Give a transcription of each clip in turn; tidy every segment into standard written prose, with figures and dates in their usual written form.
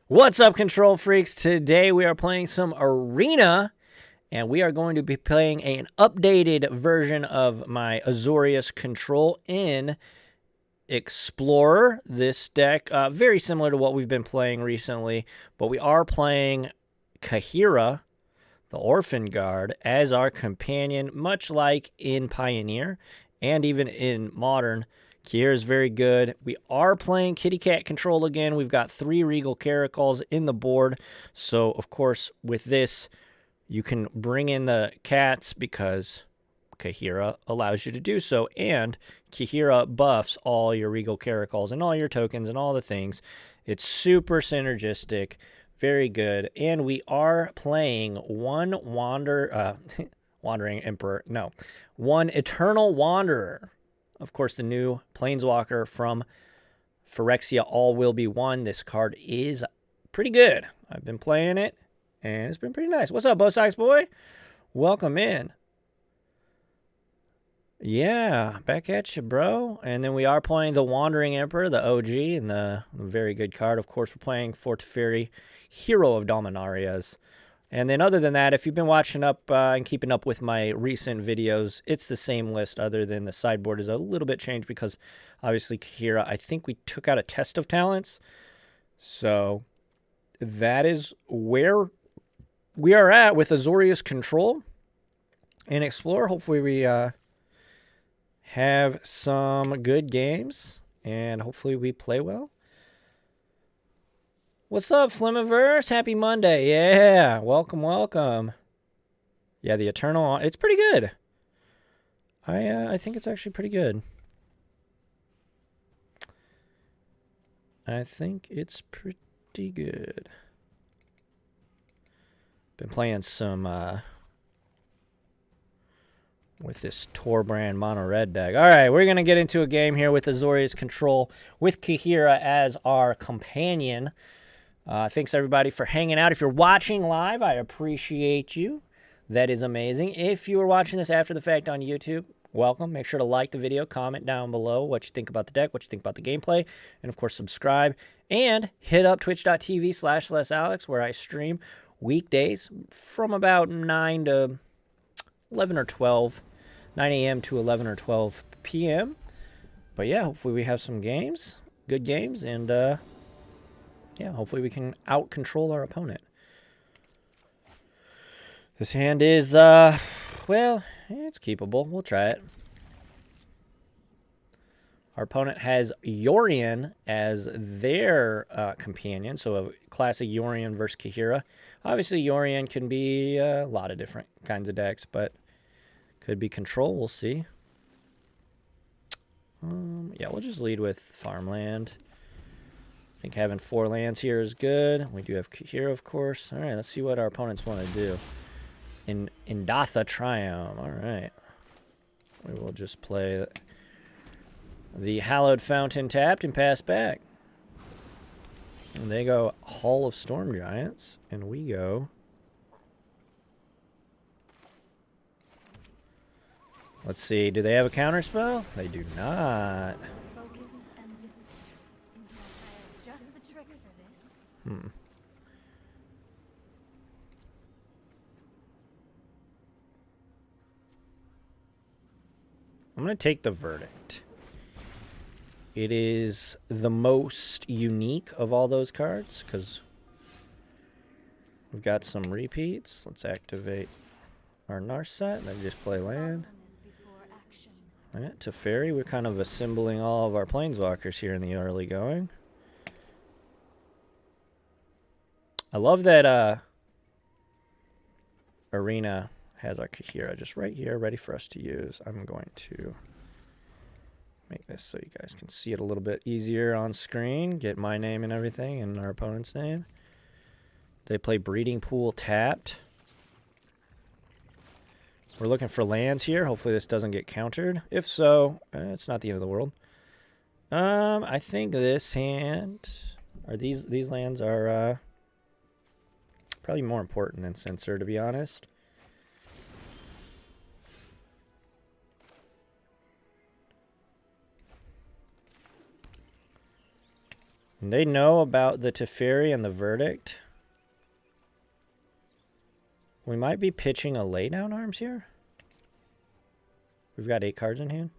What's up, Control Freaks? Today we are playing some Arena, and we are going to be playing an updated version of my Azorius Control in Explorer. This deck, very similar to what we've been playing recently, but we are playing Kahira, the Orphan Guard, as our companion, much like in Pioneer and even in Modern. Kahira is very good. We are playing Kitty Cat Control again. We've got 3 Regal Caracals in the board. So, of course, with this, you can bring in the cats because Kahira allows you to do so. And Kahira buffs all your Regal Caracals and all your tokens and all the things. It's super synergistic. Very good. And we are playing one Wandering Emperor. No. One Eternal Wanderer. Of course, the new Planeswalker from Phyrexia, All Will Be One. This card is pretty good. I've been playing it, and it's been pretty nice. What's up, Bosix boy? Welcome in. Yeah, back at you, bro. And then we are playing the Wandering Emperor, the OG, and the very good card. Of course, we're playing Forteferi, Hero of Dominarias. And then other than that, if you've been watching up and keeping up with my recent videos, it's the same list other than the sideboard is a little bit changed because obviously Kahira, I think we took out a test of talents. So that is where we are at with Azorius Control and Explore. Hopefully we have some good games and hopefully we play well. What's up, Flimiverse? Happy Monday. Yeah, welcome, welcome. Yeah, the Eternal, it's pretty good. I think it's actually pretty good. I think it's pretty good. Been playing some with this Torbrand Mono Red deck. All right, we're going to get into a game here with Azorius Control with Kahira as our companion. Thanks, everybody, for hanging out. If you're watching live, I appreciate you. That is amazing. If you are watching this after the fact on YouTube, welcome. Make sure to like the video, comment down below what you think about the deck, what you think about the gameplay, and, of course, subscribe. And hit up twitch.tv/LessAlex, where I stream weekdays from about 9 to 11 or 12, 9 a.m. to 11 or 12 p.m. But, yeah, hopefully we have some games, good games, and yeah, hopefully we can out-control our opponent. This hand is, well, it's keepable. We'll try it. Our opponent has Yorion as their companion, so a classic Yorion versus Kahira. Obviously, Yorion can be a lot of different kinds of decks, but could be control. We'll see. Yeah, we'll just lead with farmland. I think having 4 lands here is good. We do have Kahira, of course. All right, let's see what our opponents want to do. Indatha Triumph. All right. We will just play the Hallowed Fountain tapped and pass back. And they go Hall of Storm Giants, and we go let's see. Do they have a counterspell? They do not. I'm going to take the Verdict. It is the most unique of all those cards because we've got some repeats. Let's activate our Narset and then just play land. All right, Teferi, we're kind of assembling all of our Planeswalkers here in the early going. I love that Arena has our Kahira just right here, ready for us to use. I'm going to make this so you guys can see it a little bit easier on screen. Get my name and everything and our opponent's name. They play Breeding Pool tapped. We're looking for lands here. Hopefully this doesn't get countered. If so, it's not the end of the world. I think this hand, or these lands are probably more important than Censor, to be honest. And they know about the Teferi and the Verdict. We might be pitching a laydown arms here. We've got 8 cards in hand.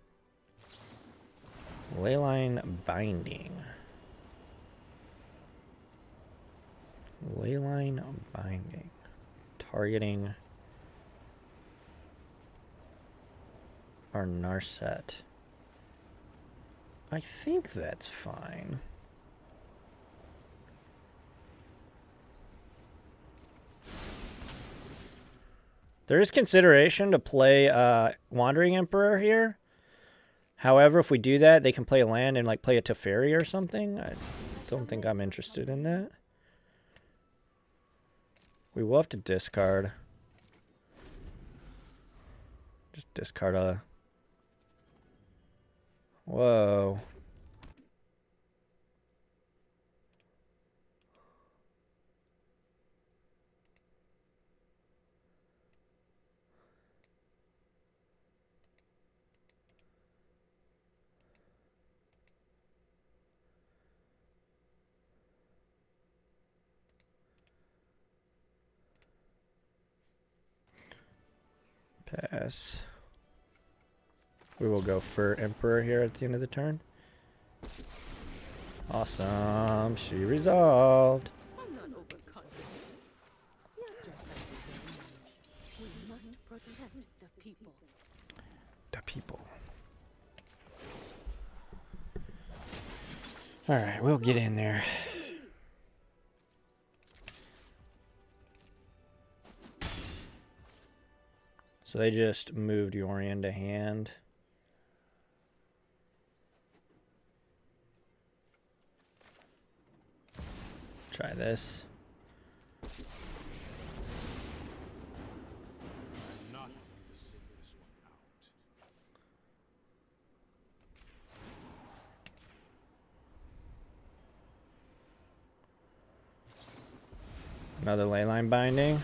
Leyline Binding. Leyline Binding. Targeting our Narset. I think that's fine. There is consideration to play Wandering Emperor here. However, if we do that, they can play a land and like play a Teferi or something. I don't think I'm interested in that. We will have to discard. Just discard a... Whoa. Pass. We will go for Emperor here at the end of the turn. Awesome. She resolved. I'm not overconfident. You're just like the enemy. We must protect the people. The people. Alright, we'll get in there. So they just moved Yorion to hand. Try this. I'm not going to sit this one out. Another leyline binding.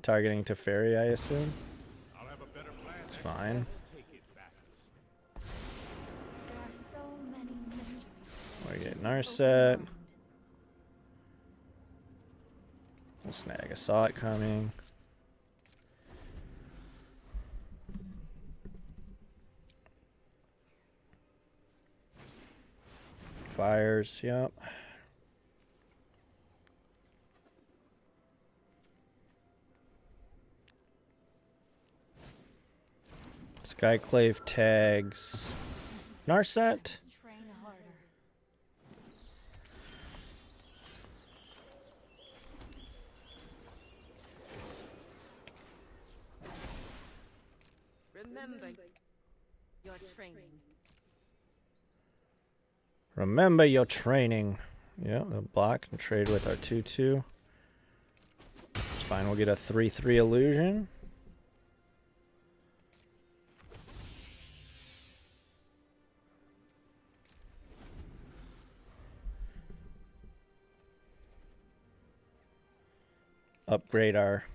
Targeting Teferi, I assume. I'll have a better plan. It's fine. Let's take it back. There are so many mysteries. We get Narset. We'll snag. I saw it coming. Fires, yep. Skyclave tags Narset. Train harder. Remember your training. Remember your training. Yep, the block and trade with our 2/2. It's fine, we'll get a 3/3 illusion. Upgrade our...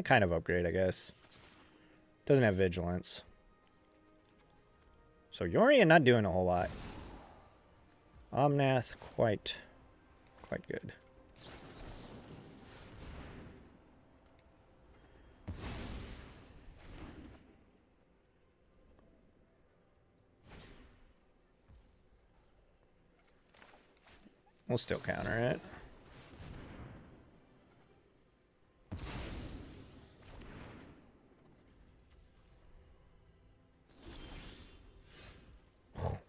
kind of upgrade, I guess. Doesn't have vigilance. So Yorion not doing a whole lot. Omnath quite good. We'll still counter it.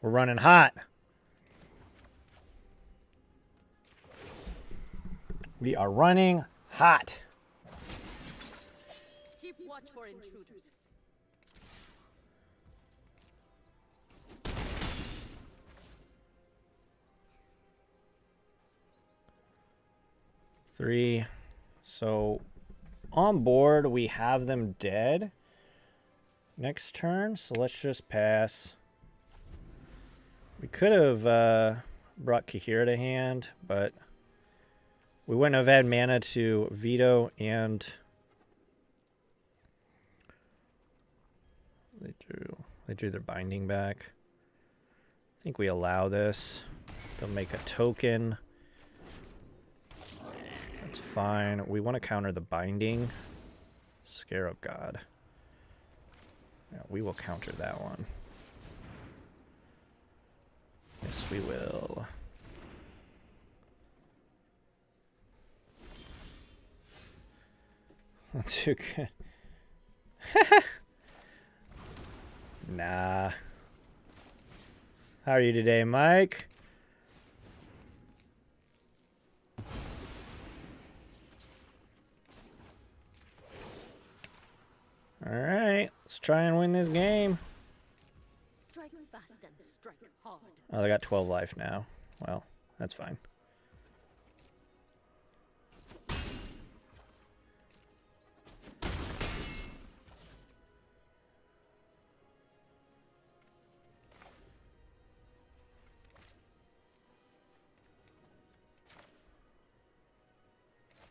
We're running hot. We are running hot. Keep watch for intruders. Three. So on board, we have them dead next turn. So let's just pass. We could have brought Kahira to hand, but we wouldn't have had mana to veto, and they drew their binding back. I think we allow this. They'll make a token. That's fine. We want to counter the binding. Scarab God. Yeah, we will counter that one. Yes, we will. Too good. Nah. How are you today, Mike? All right, let's try and win this game. Strike fast and strike hard. Oh, they got 12 life now. Well, that's fine.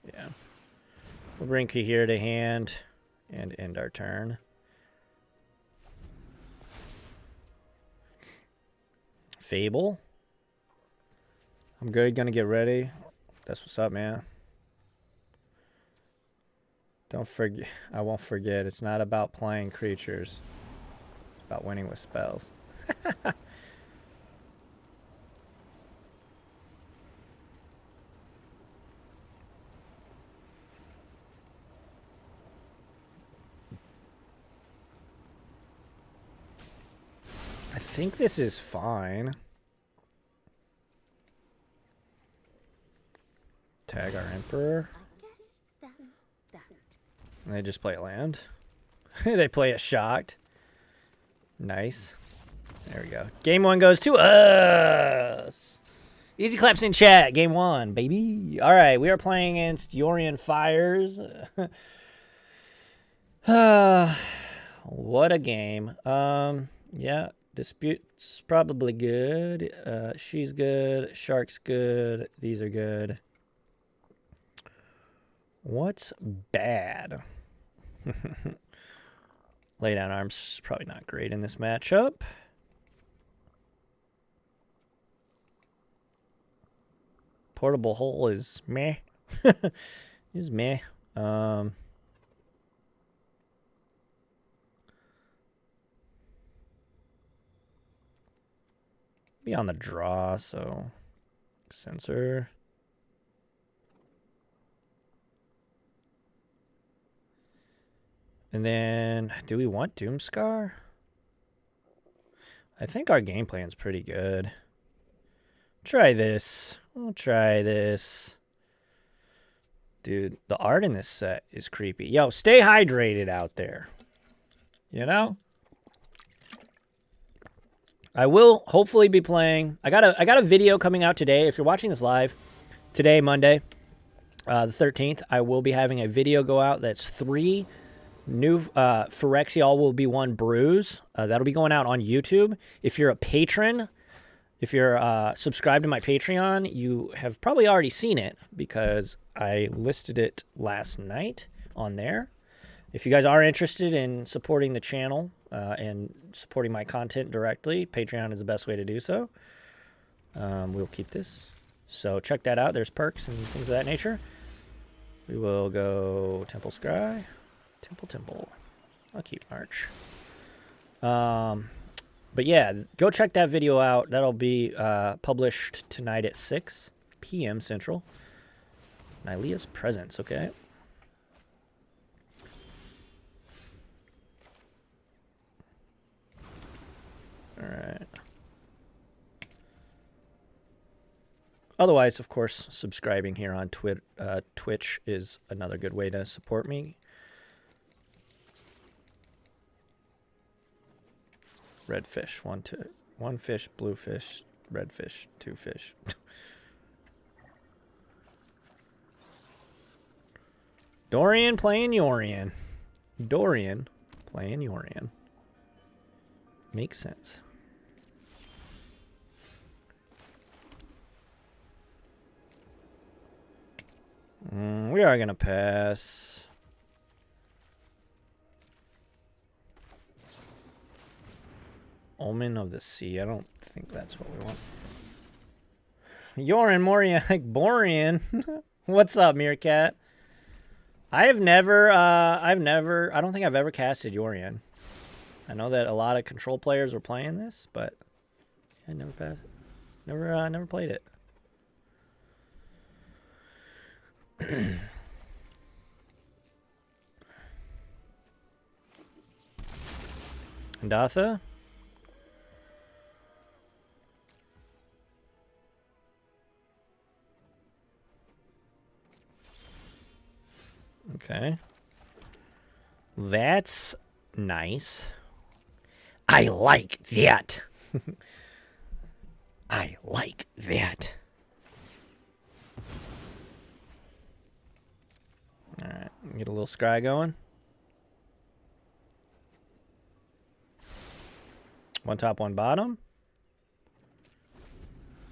Yeah. We'll bring Kahir to hand and end our turn. Fable. I'm good. Gonna get ready. That's what's up, man. Don't forget. I won't forget. It's not about playing creatures. It's about winning with spells. I think this is fine. Tag our Emperor. I guess that's that. And they just play a land. They play it shocked. Nice. There we go. Game 1 goes to us. Easy claps in chat. Game 1, baby. All right, we are playing against Yorion Fires. What a game. Yeah, Dispute's probably good. She's good. Shark's good. These are good. What's bad? Lay down arms probably not great in this matchup. Portable hole is meh. Is meh. Be on the draw, so censor. And then, do we want Doomscar? I think our game plan's pretty good. Try this. We'll try this. Dude, the art in this set is creepy. Yo, stay hydrated out there. You know? I will hopefully be playing. I got a video coming out today. If you're watching this live, today, Monday, the 13th, I will be having a video go out that's 3 new Phyrexial will be 1 bruise. That'll be going out on YouTube. If you're a patron, if you're subscribed to my Patreon, you have probably already seen it because I listed it last night on there. If you guys are interested in supporting the channel and supporting my content directly, Patreon is the best way to do so. We'll keep this. So check that out. There's perks and things of that nature. We will go Temple Scry. Temple. I'll keep March. But yeah, go check that video out. That'll be published tonight at 6 p.m. Central. Nylea's Presence, okay? All right. Otherwise, of course, subscribing here on Twitch is another good way to support me. Red fish, 1 fish, blue fish, red fish, 2 fish. Dorian playing Yorion. Dorian playing Yorion. Makes sense. We are going to pass. Omen of the Sea. I don't think that's what we want. Yorion, Moriak, Borean. What's up, Meerkat? I don't think I've ever casted Yorion. I know that a lot of control players were playing this, but I never passed it. Never played it. Ndatha? Okay. That's nice. I like that. I like that. Alright, get a little scry going. One top, one bottom.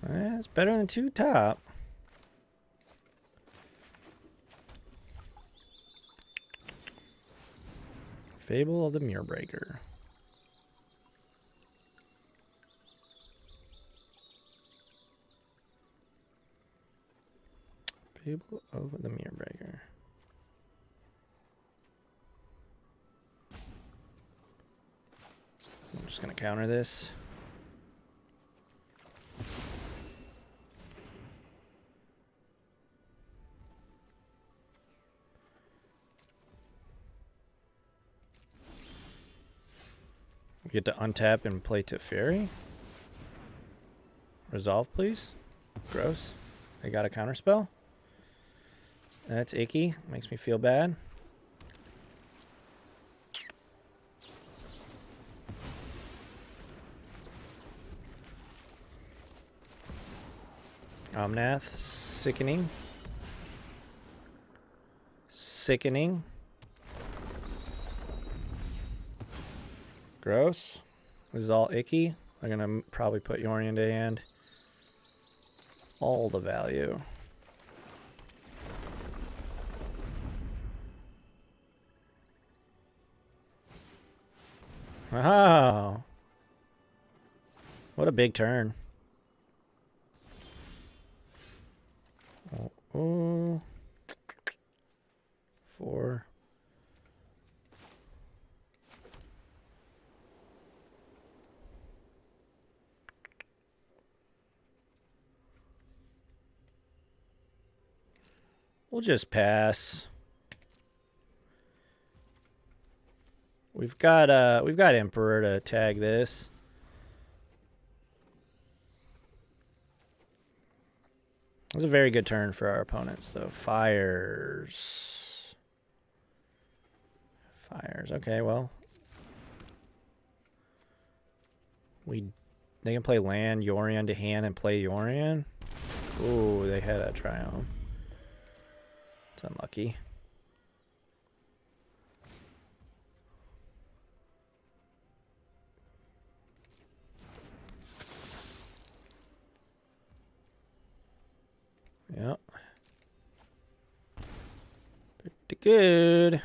That's better than two top. Fable of the Mirror Breaker. Fable of the Mirror Breaker. I'm just gonna counter this. We get to untap and play Teferi. Resolve, please. Gross. They got a counterspell. That's icky. Makes me feel bad. Omnath. Sickening. Sickening. Gross. This is all icky. I'm gonna probably put Yorion to hand. All the value. Wow. What a big turn. Oh. 4. We'll just pass. We've got Emperor to tag this. It was a very good turn for our opponents, though. Fires. Okay, well. They can play land, Yorion to hand, and play Yorion. Ooh, they had a Triumph. It's unlucky. Yep. Pretty good.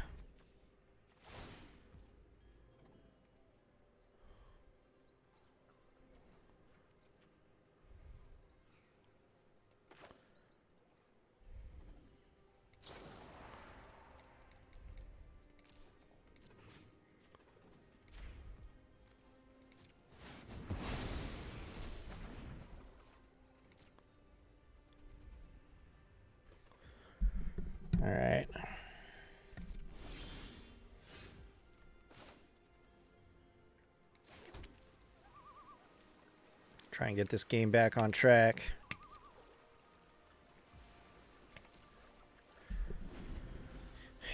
All right. Try and get this game back on track.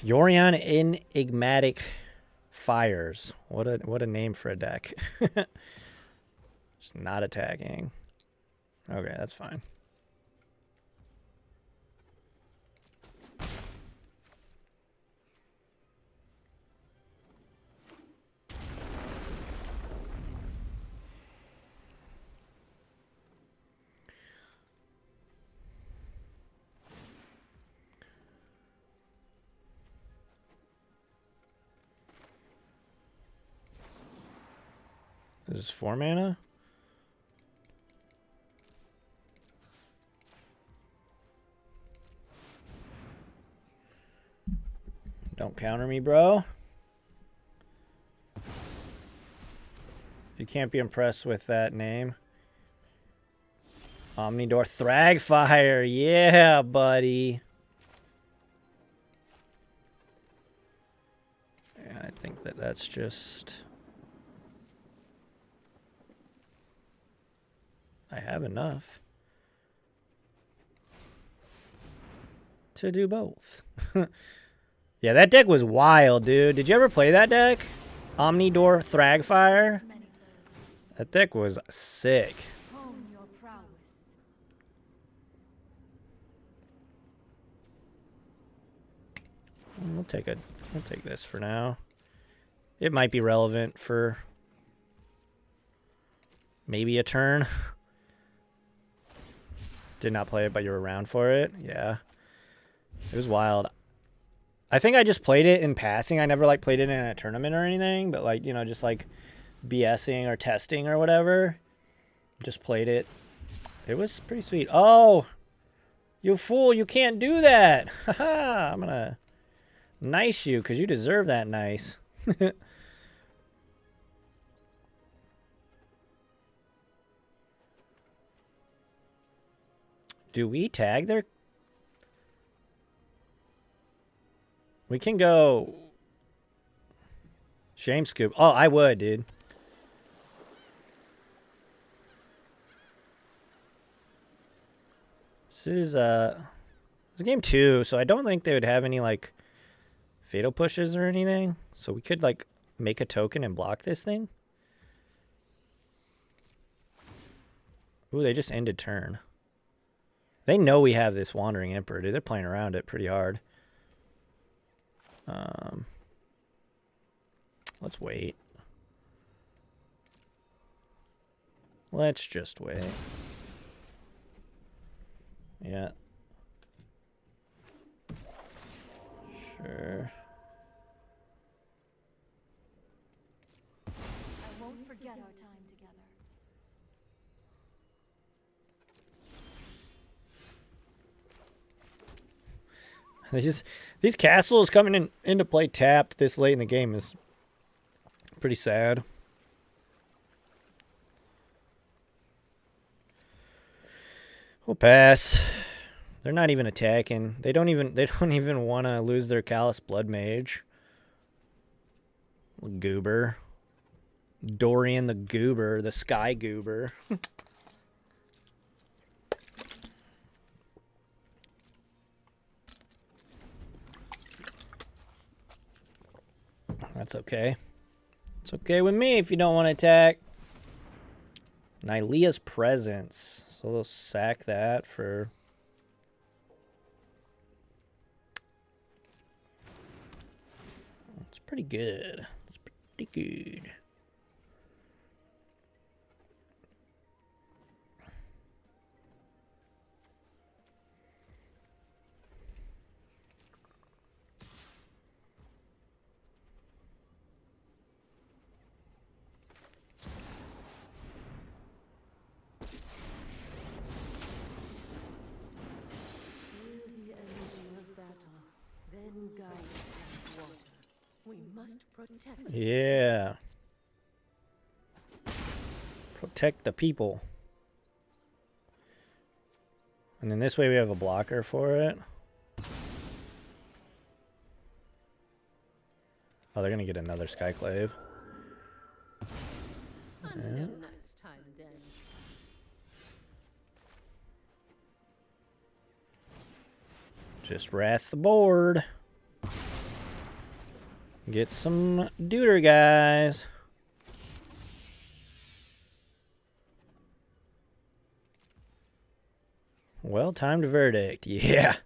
Yorion Enigmatic Fires. What a name for a deck. Just not attacking. Okay, that's fine. This is 4 mana? Don't counter me, bro. You can't be impressed with that name. Omnidor Thragfire. Yeah, buddy. Yeah, I think that that's just... I have enough to do both. Yeah, that deck was wild, dude. Did you ever play that deck? Omnidor Thragfire? That deck was sick. Hone your prowess. We'll take this for now. It might be relevant for maybe a turn. Did not play it, but you were around for it. Yeah. It was wild. I think I just played it in passing. I never like played it in a tournament or anything, but like, you know, just like BSing or testing or whatever. Just played it. It was pretty sweet. Oh, you fool, you can't do that. Haha, I'm gonna nice you because you deserve that nice. Do we tag their... We can go... Shame Scoop. Oh, I would, dude. This is game 2, so I don't think they would have any, like, fatal pushes or anything. So we could, like, make a token and block this thing. Ooh, they just ended turn. They know we have this Wandering Emperor, dude. They're playing around it pretty hard. Let's wait. Let's just wait. Yeah. Sure. I won't forget our time together. These castles coming into play tapped this late in the game is pretty sad. We'll pass. They're not even attacking. They don't even want to lose their Callous Blood Mage. Goober. Dorian the Goober, the Sky Goober. That's okay. It's okay with me if you don't want to attack. Nylea's Presence. So they'll sack that for... It's pretty good. It's pretty good. We must protect. Yeah. Protect the people. And then this way we have a blocker for it. Oh, they're gonna get another Skyclave. Until next time, then. Just wrath the board. Get some Deuter guys. Well-timed verdict. Yeah.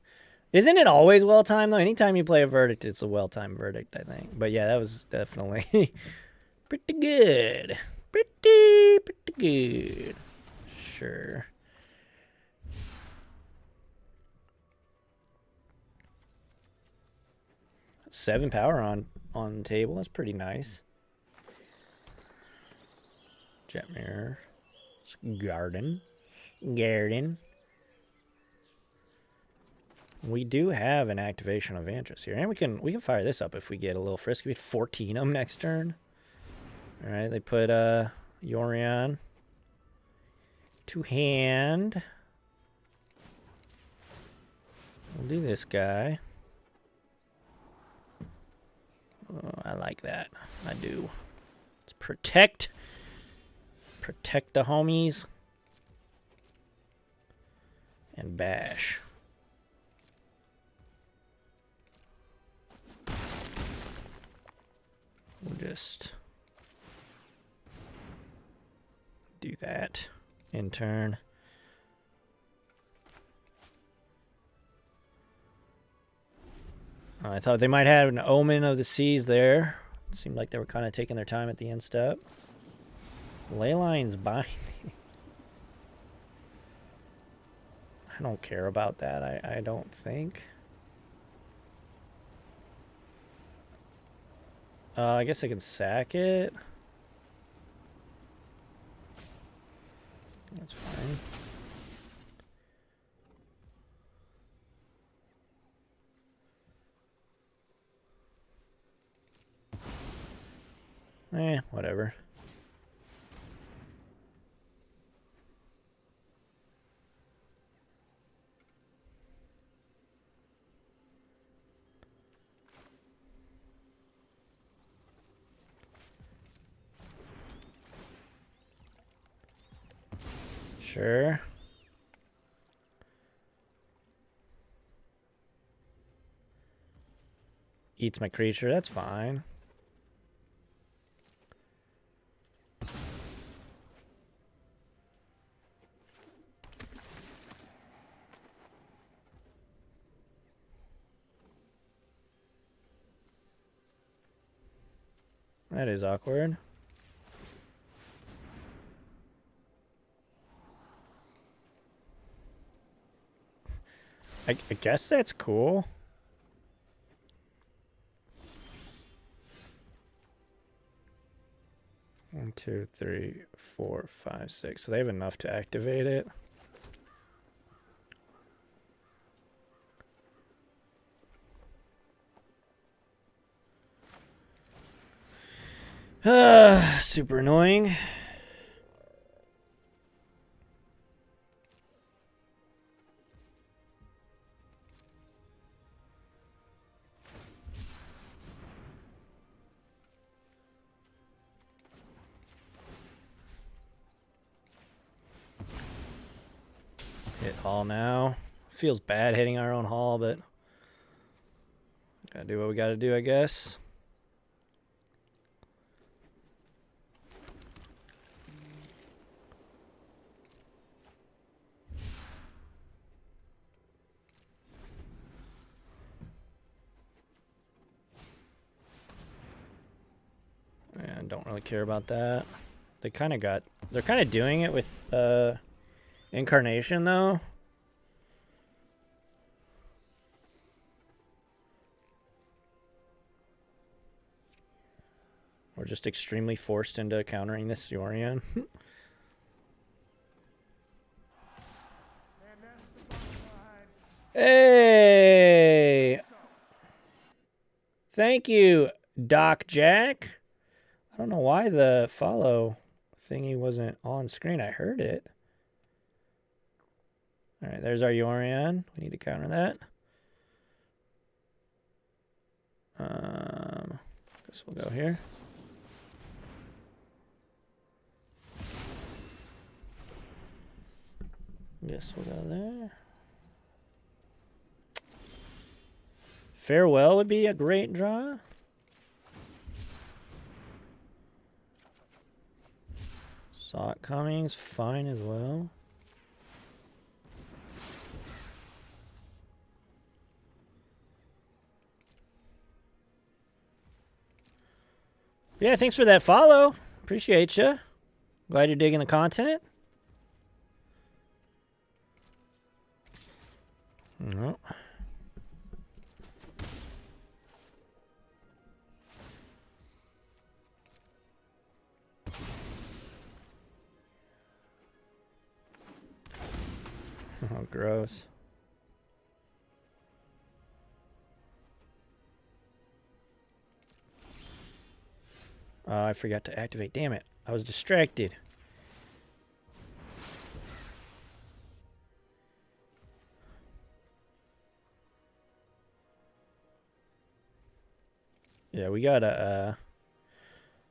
Isn't it always well-timed, though? Anytime you play a verdict, it's a well-timed verdict, I think. But yeah, that was definitely pretty good. Pretty good. Sure. Seven power on the table. That's pretty nice. Jet Mirror. Garden. We do have an activation of Vantress here, and we can fire this up if we get a little frisky. We had 14 of them next turn. All right, they put Yorion to hand. We'll do this guy. Oh, I like that. I do. Let's protect the homies, and bash. We'll just do that in turn. I thought they might have an Omen of the Seas there. It seemed like they were kind of taking their time at the end step. Leyline's binding. I don't care about that, I don't think. I guess I can sack it. That's fine. Whatever. Sure. Eats my creature, that's fine. That is awkward. I guess that's cool. One, two, three, 4, 5, 6. So they have enough to activate it. Super annoying. Hit hall now. Feels bad hitting our own hall, but gotta do what we gotta do, I guess. And don't really care about that. They're kind of doing it with Incarnation though. We're just extremely forced into countering this Yorion. Hey! Thank you, Doc Jack. I don't know why the follow thingy wasn't on screen. I heard it. All right, there's our Yorion. We need to counter that. Guess we'll go here. Guess we'll go there. Farewell would be a great draw. Saw it coming's fine as well. Yeah, thanks for that follow. Appreciate you. Glad you're digging the content. No. Oh, gross. I forgot to activate. Damn it. I was distracted. Yeah, we gotta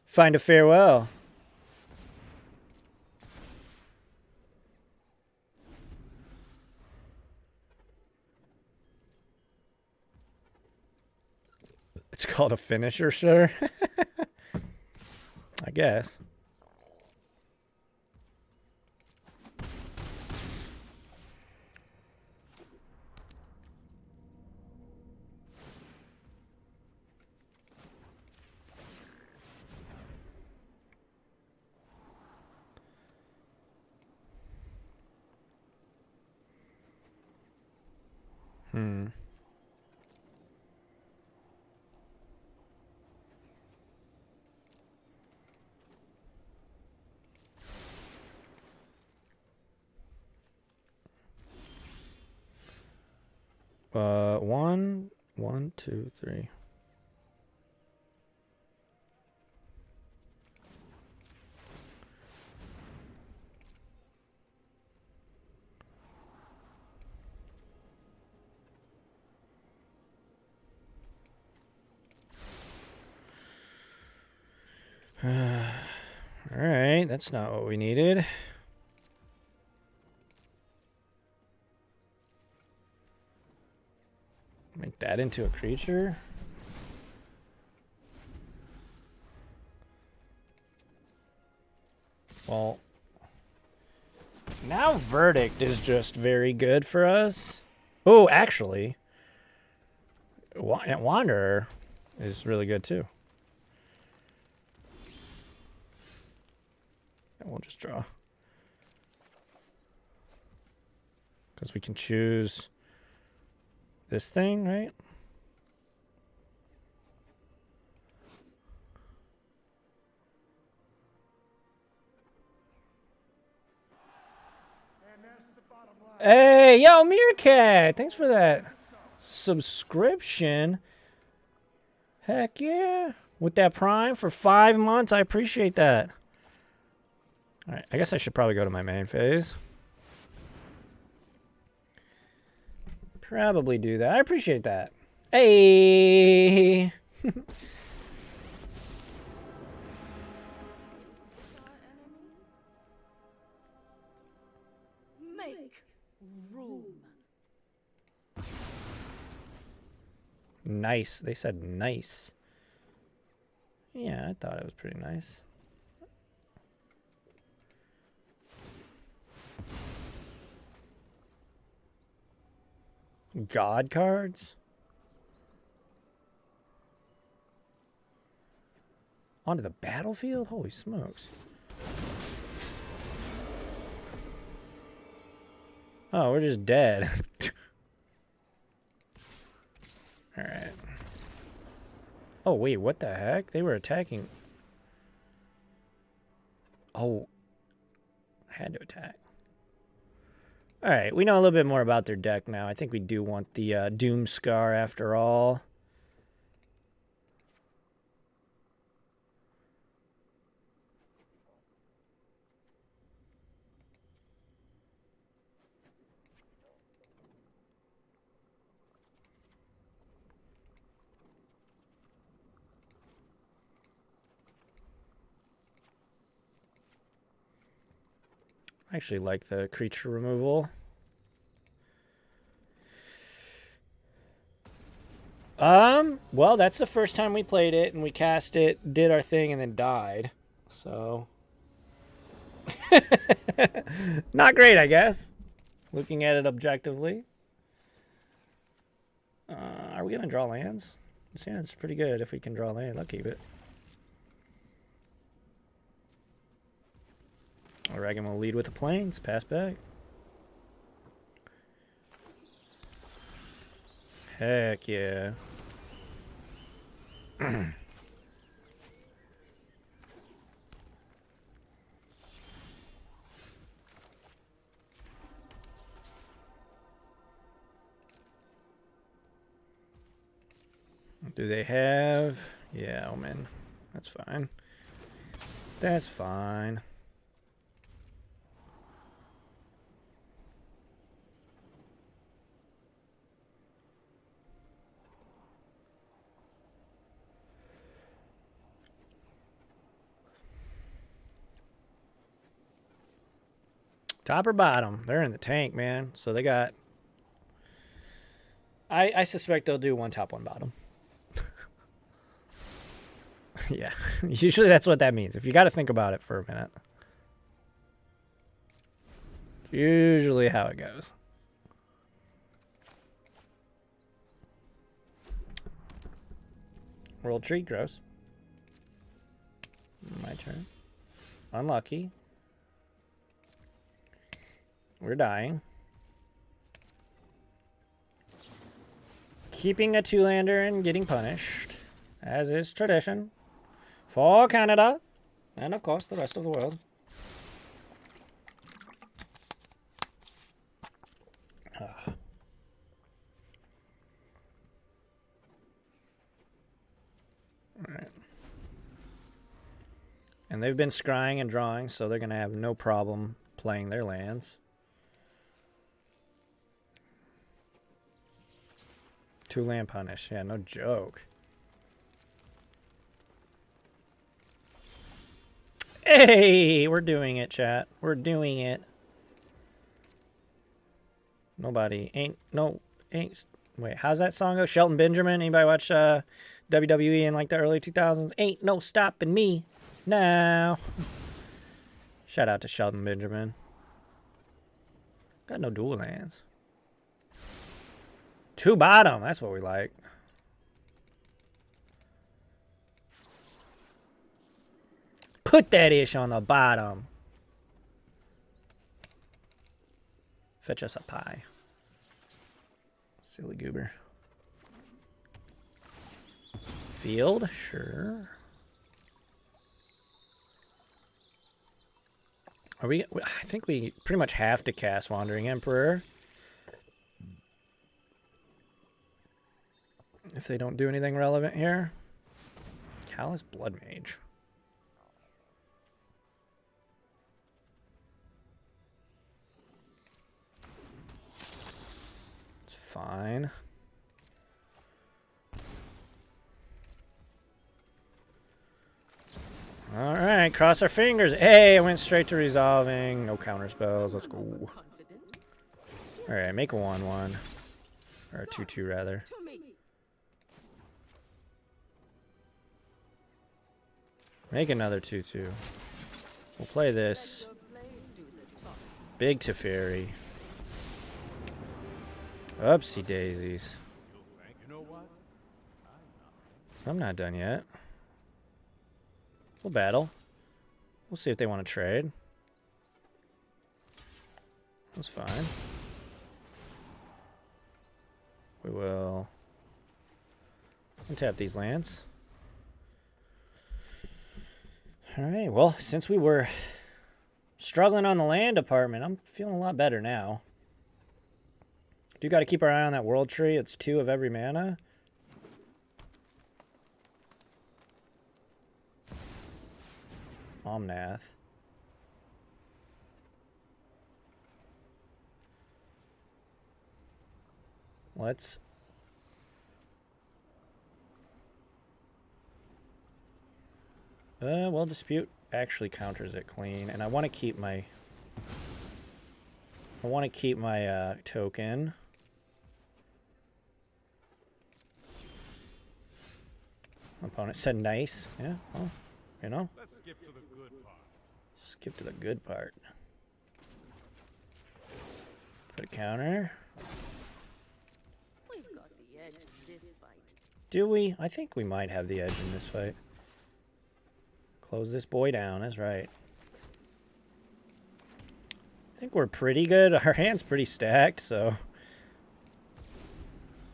find a farewell. It's called a finisher, sir. I guess. Hmm. One, two, three. All right, that's not what we needed. Make that into a creature. Well, now Verdict is just very good for us. Oh, actually, Wanderer is really good too. And we'll just draw. Because we can choose this thing, right? Hey, yo, Meerkat! Thanks for that subscription. Heck yeah. With that Prime for 5 months, I appreciate that. Alright, I guess I should probably go to my main phase. Probably do that. I appreciate that. Hey! Make room. Nice. They said nice. Yeah, I thought it was pretty nice. God cards? Onto the battlefield? Holy smokes. Oh, we're just dead. Alright. Oh, wait, what the heck? They were attacking. Oh. I had to attack. Alright, we know a little bit more about their deck now. I think we do want the Doom Scar after all. I actually like the creature removal. Well, that's the first time we played it, and we cast it, did our thing, and then died. So, not great, I guess. Looking at it objectively. Are we gonna draw lands? Yeah, it's pretty good if we can draw land. I'll keep it. Oregon will lead with the plains. Pass back. Heck yeah. Do they have... Yeah, oh man. That's fine. That's fine. Top or bottom? They're in the tank, man. So they got... I suspect they'll do one top, one bottom. Yeah. Usually that's what that means. If you got to think about it for a minute. Usually how it goes. World tree, gross. My turn. Unlucky. We're dying. Keeping a two-lander and getting punished, as is tradition, for Canada, and of course the rest of the world. Alright. And they've been scrying and drawing, so they're going to have no problem playing their lands. Two-land punish. Yeah, no joke. Hey, we're doing it, chat. We're doing it. Nobody ain't wait, how's that song go? Shelton Benjamin? Anybody watch WWE in like the early 2000s? Ain't no stopping me now. Shout out to Shelton Benjamin. Got no dual lands. Two bottom, that's what we like. Put that ish on the bottom. Fetch us a pie. Silly goober. Field, sure. Are we? I think we pretty much have to cast Wandering Emperor. If they don't do anything relevant here. Callous Blood Mage. It's fine. Alright, cross our fingers. Hey, I went straight to resolving. No counter spells. Let's go. Alright, make a 1/1. Or a 2/2 rather. Make another 2/2. We'll play this. Big Teferi. Oopsie daisies. I'm not done yet. We'll battle. We'll see if they want to trade. That's fine. We will untap these lands. Alright, well, since we were struggling on the land department, I'm feeling a lot better now. Do got to keep our eye on that world tree. It's 2 of every mana. Omnath. Let's... well, Dispute actually counters it clean, and I want to keep my... token. Opponent said nice. Yeah, well, you know. Let's skip to the good part. Skip to the good part. Put a counter. We've got the edge in this fight. Do we? I think we might have the edge in this fight. Close this boy down, that's right. I think we're pretty good. Our hand's pretty stacked, so...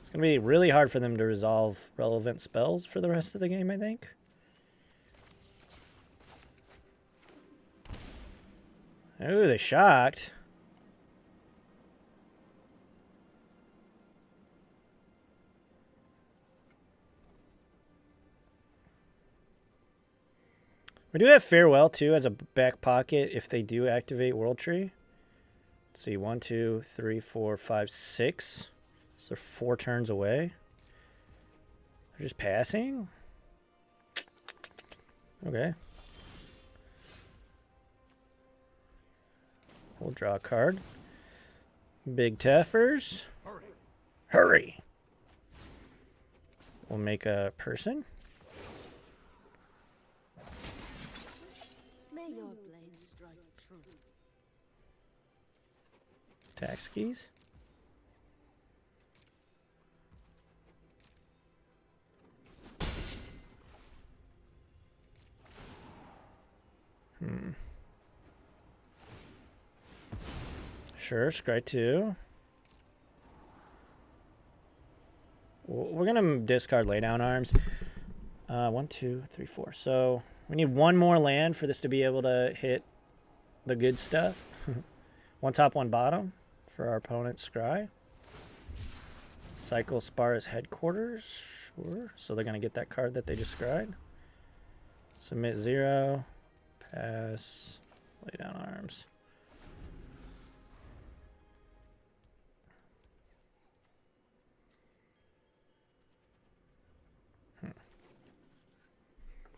It's going to be really hard for them to resolve relevant spells for the rest of the game, I think. Ooh, they shocked. We do have Farewell, too, as a back pocket if they do activate World Tree. Let's see, 1, 2, 3, 4, 5, 6. So they're 4 turns away. They're just passing? Okay. We'll draw a card. Big Teffers. Hurry. Hurry! We'll make a person. May your blade strike true. Tax keys. Sure, scry 2. We're gonna discard Laydown Arms. 1, 2, 3, 4. So we need one more land for this to be able to hit the good stuff. 1 top, 1 bottom for our opponent's scry. Cycle Spar's headquarters. Sure. So they're gonna get that card that they just scried. Submit 0. Pass. Laydown Arms.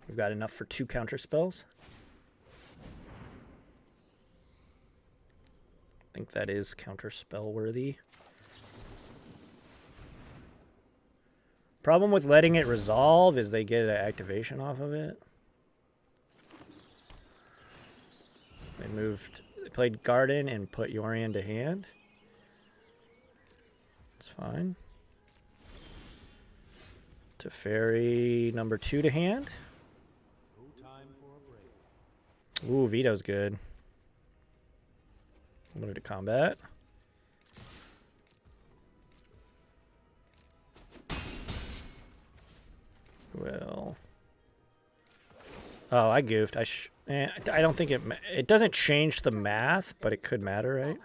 We've got enough for 2 counter spells. I think that is counter spell worthy. Problem with letting it resolve is they get an activation off of it. They played Garden and put Yorion to hand. It's fine. Teferi number 2 to hand. Ooh, Veto's good. Move to combat. Well. Oh, I goofed. I don't think it doesn't change the math, but it could matter,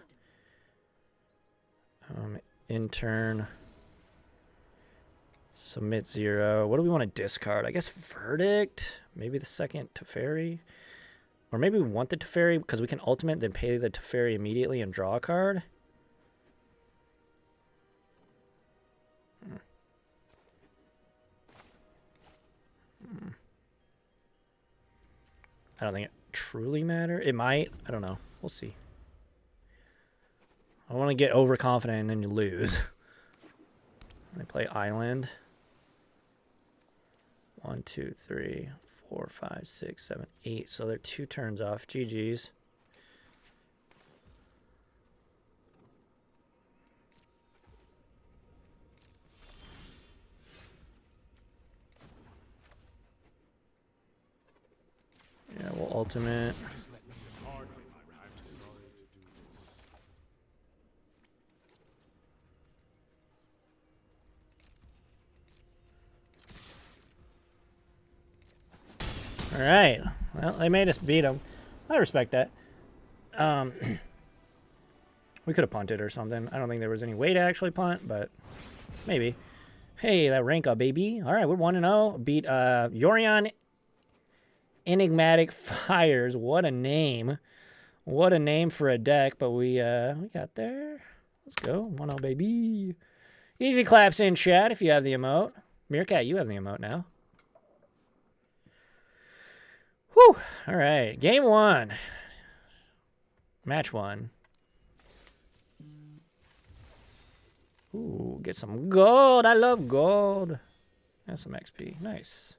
right? Intern. Submit 0. What do we want to discard? I guess Verdict. Maybe the second Teferi. Or maybe we want the Teferi because we can ultimate, then pay the Teferi immediately and draw a card. I don't think it truly matters. It might. I don't know. We'll see. I don't want to get overconfident and then you lose. I play Island. 1, 2, 3, 4, 5, 6, 7, 8. So they're 2 turns off. GG's. Yeah, we'll ultimate. All right. Well, they made us beat them. I respect that. We could have punted or something. I don't think there was any way to actually punt, but maybe. Hey, that rank up, baby. All right, we're 1-0. Beat Yorion Enigmatic Fires. What a name. What a name for a deck, but we got there. Let's go. 1-0, baby. Easy claps in chat if you have the emote. Meerkat, you have the emote now. Whew. All right. Game 1. Match 1. Ooh, get some gold. I love gold. And some XP. Nice.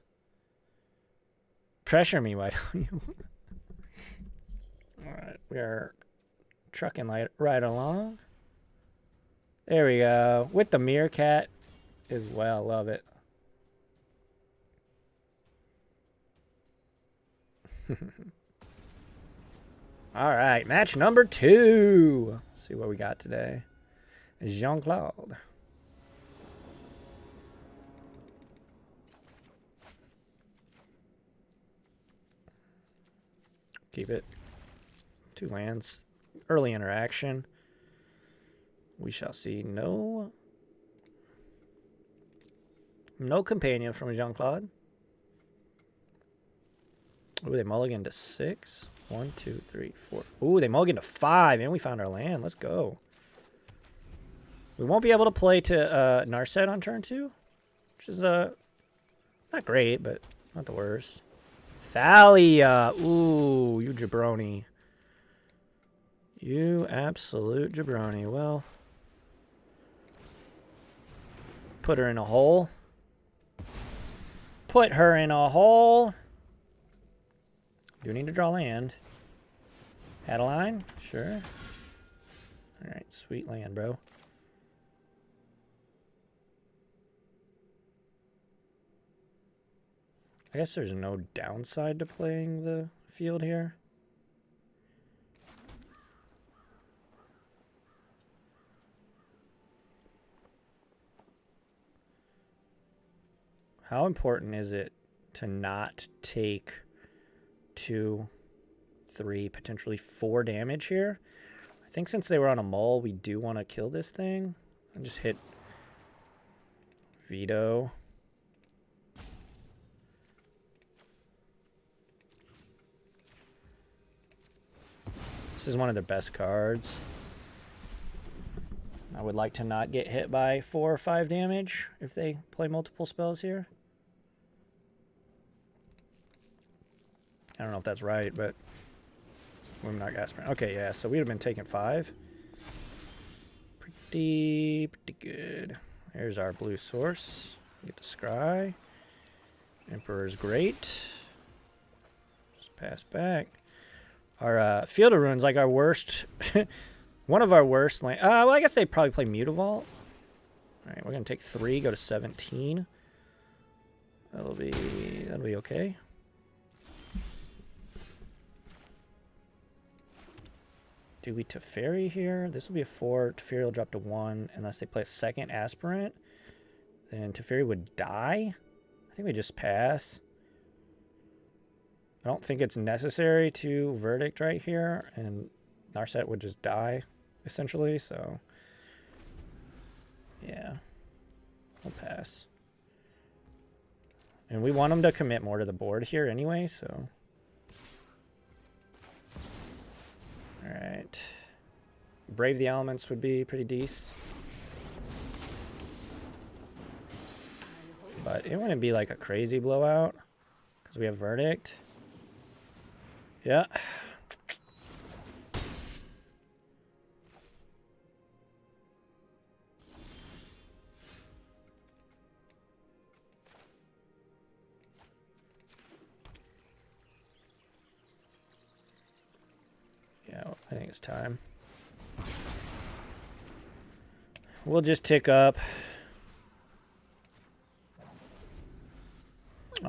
Pressure me, why don't you? All right. We are trucking right along. There we go. With the Meerkat as well. Love it. All right, match number 2. Let's see what we got today. Jean-Claude. Keep it. 2 lands. Early interaction. We shall see. No companion from Jean-Claude. Ooh, they mulligan to 6. 1, 2, 3, 4. Ooh, they mulligan to 5, and we found our land. Let's go. We won't be able to play to Narset on turn 2, which is not great, but not the worst. Thalia. Ooh, you jabroni. You absolute jabroni. Well, put her in a hole. Put her in a hole. Do need to draw land. Adeline? Sure. Alright, sweet land, bro. I guess there's no downside to playing the field here. How important is it to not take 2, 3, potentially 4 damage here? I think since they were on a mull, we do want to kill this thing. And just hit veto. This is one of their best cards. I would like to not get hit by 4 or 5 damage if they play multiple spells here. I don't know if that's right, but we're not aspirin. Okay, yeah, so we'd have been taking 5. Pretty good. There's our blue source. Get to scry. Emperor's great. Just pass back. Our Field of Ruins, like our worst, one of our worst. Well, I guess they probably play Mutavault. All right, we're gonna take 3, go to 17. That'll be okay. Do we Teferi here? This will be a 4. Teferi will drop to 1 unless they play a second Aspirant. Then Teferi would die. I think we just pass. I don't think it's necessary to Verdict right here, and Narset would just die, essentially, so yeah, we'll pass. And we want them to commit more to the board here anyway, so. Alright. Brave the Elements would be pretty decent. But it wouldn't be like a crazy blowout, because we have Verdict. Yeah. Yeah, I think it's time. We'll just tick up.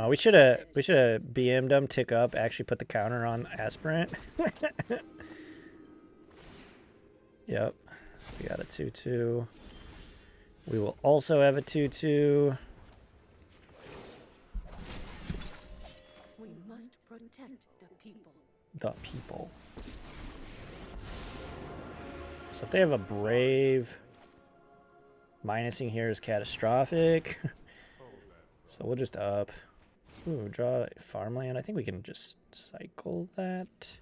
We should have BM'd them, tick up, actually put the counter on Aspirant. Yep. We got a 2/2. We will also have a 2/2. We must protect the people. The people. So if they have a Brave, minusing here is catastrophic. So we'll just up. Ooh, draw farmland. I think we can just cycle that.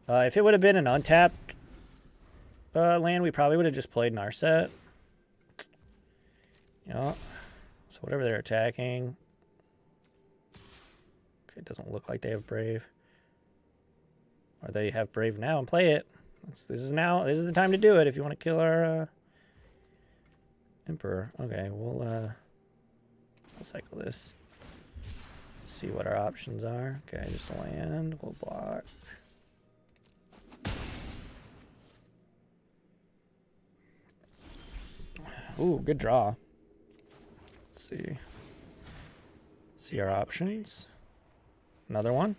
If it would have been an untapped land, we probably would have just played Narset. Yeah. So whatever they're attacking. Okay, it doesn't look like they have Brave. Or they have Brave now and play it. This is the time to do it if you want to kill our Emperor. Okay, we'll cycle this. See what our options are. Okay, just land. We'll block. Ooh, good draw. Let's see. See our options. Another one.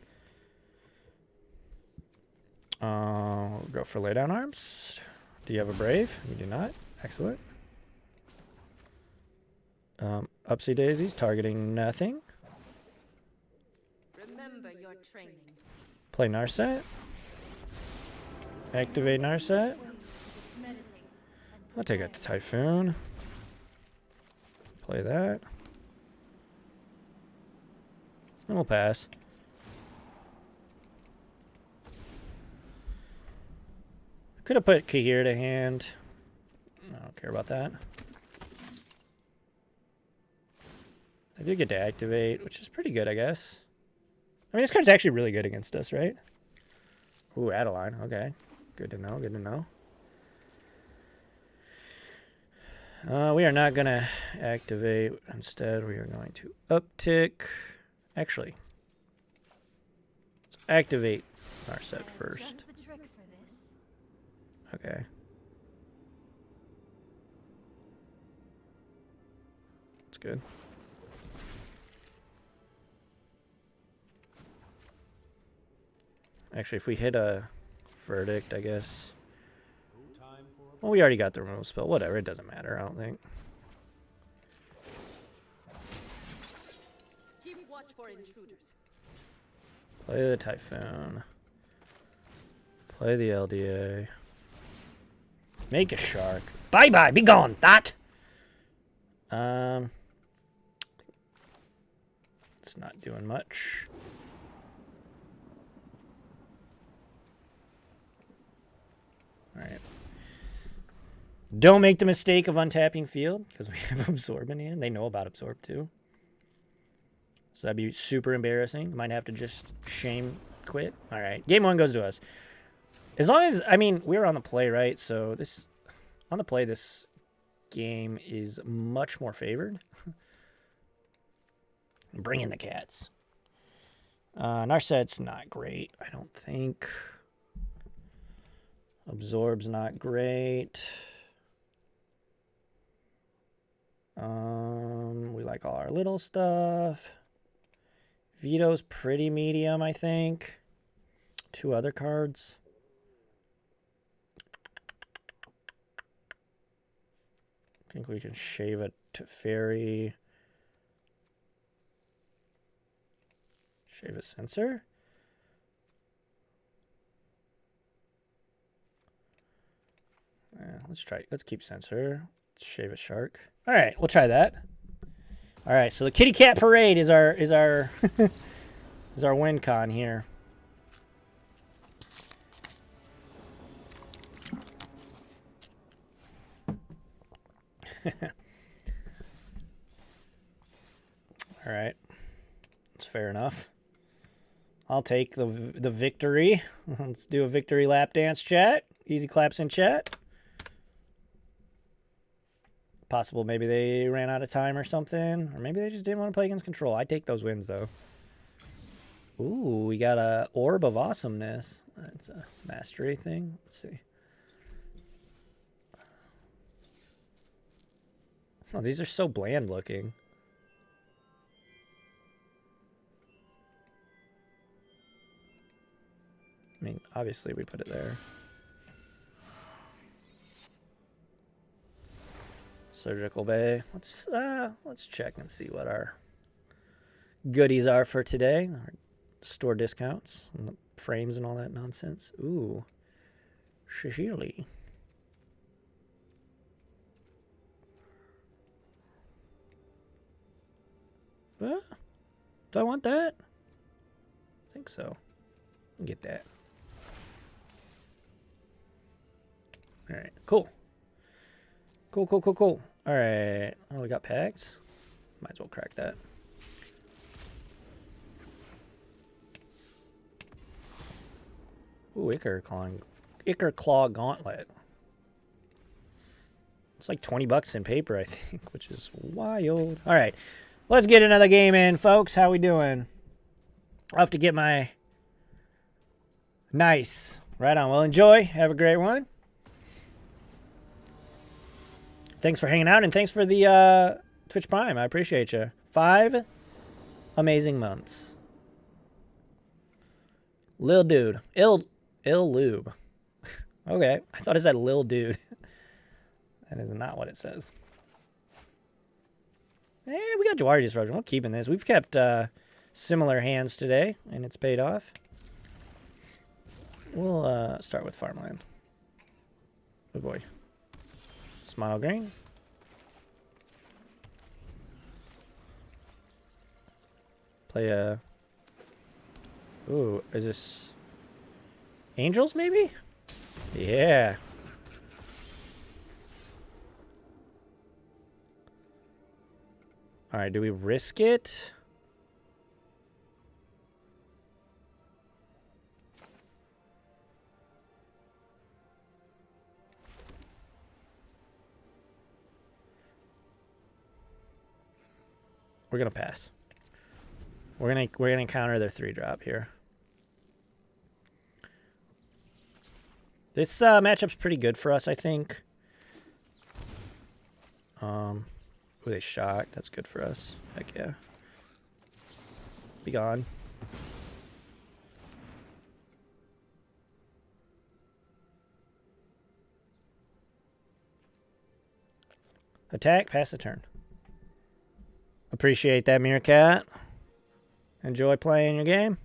We'll go for laydown arms. Do you have a Brave? You do not. Excellent. Upsy daisies, targeting nothing. Remember your training. Play Narset. Activate Narset. I'll take a Typhoon. Play that. And we'll pass. Could have put Kahir to hand. I don't care about that. I do get to activate, which is pretty good, I guess. I mean, this card's actually really good against us, right? Ooh, Adeline. Okay. Good to know, good to know. We are not going to activate. Instead, we are going to uptick. Actually, let's activate our set first. Okay. That's good. Actually, if we hit a verdict, I guess. Well, we already got the removal spell. Whatever, it doesn't matter, I don't think. Keep watch for intruders. Play the Typhoon. Play the LDA. Make a shark. Bye-bye, be gone, that! It's not doing much. Alright. Don't make the mistake of untapping field, because we have Absorb in hand. They know about Absorb, too. So that'd be super embarrassing. Might have to just shame quit. Alright, game 1 goes to us. As long as, I mean, we're on the play, right? So this, on the play, this game is much more favored. Bring in the cats. And our set's not great, I don't think. Absorb's not great. We like all our little stuff. Veto's pretty medium, I think. 2 other cards. I think we can shave it to Fairy. Shave a Sensor. Let's try. Let's keep Sensor. Let's shave a Shark. All right, we'll try that. All right, so the Kitty Cat Parade is our is our win con here. All right, that's fair enough. I'll take the victory. Let's do a victory lap dance, chat. Easy claps in chat. Possible maybe they ran out of time or something. Or maybe they just didn't want to play against Control. I take those wins, though. Ooh, we got a Orb of Awesomeness. That's a mastery thing. Let's see. Oh, these are so bland looking. I mean, obviously we put it there. Surgical Bay. Let's check and see what our goodies are for today. Our store discounts and the frames and all that nonsense. Ooh. Shishili. Do I want that? I think so. I'll get that. Alright, cool. Cool. Alright. Oh, we got packs? Might as well crack that. Ooh, Ichor Claw Gauntlet. It's like 20 bucks in paper, I think, which is wild. Alright. Let's get another game in, folks. How we doing? I'll have to get my... Nice. Right on. Well, enjoy. Have a great one. Thanks for hanging out, and thanks for the Twitch Prime. I appreciate you. 5 amazing months. Lil Dude. Ill Lube. Okay. I thought it said Lil Dude. That is not what it says. We got Jawari Disruption. We're keeping this. We've kept similar hands today, and it's paid off. We'll start with Farmland. Oh boy. Smile Green. Play a Ooh, is this angels maybe? Yeah. All right, do we risk it? We're gonna pass. We're gonna counter their 3-drop here. This matchup's pretty good for us, I think. Ooh, they shocked. That's good for us. Heck yeah. Be gone. Attack, pass the turn. Appreciate that, Meerkat. Enjoy playing your game.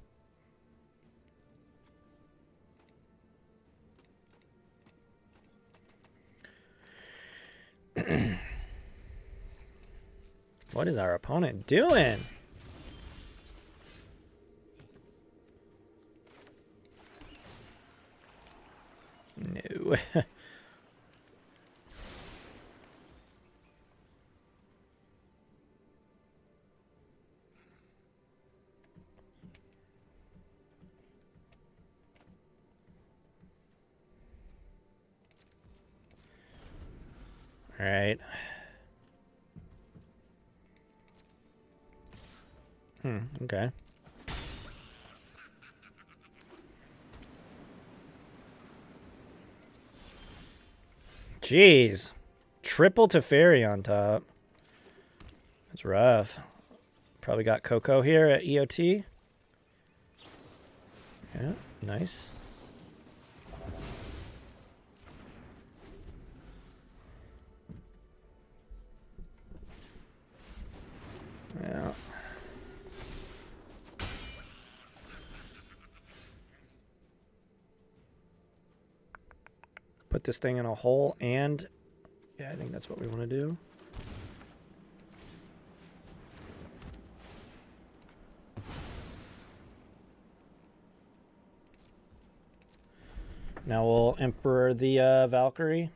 What is our opponent doing? No. All right. Okay. Jeez. Triple Teferi on top. That's rough. Probably got Coco here at EOT. Yeah, nice. Yeah. Put this thing in a hole and... Yeah, I think that's what we want to do. Now we'll Emperor the Valkyrie.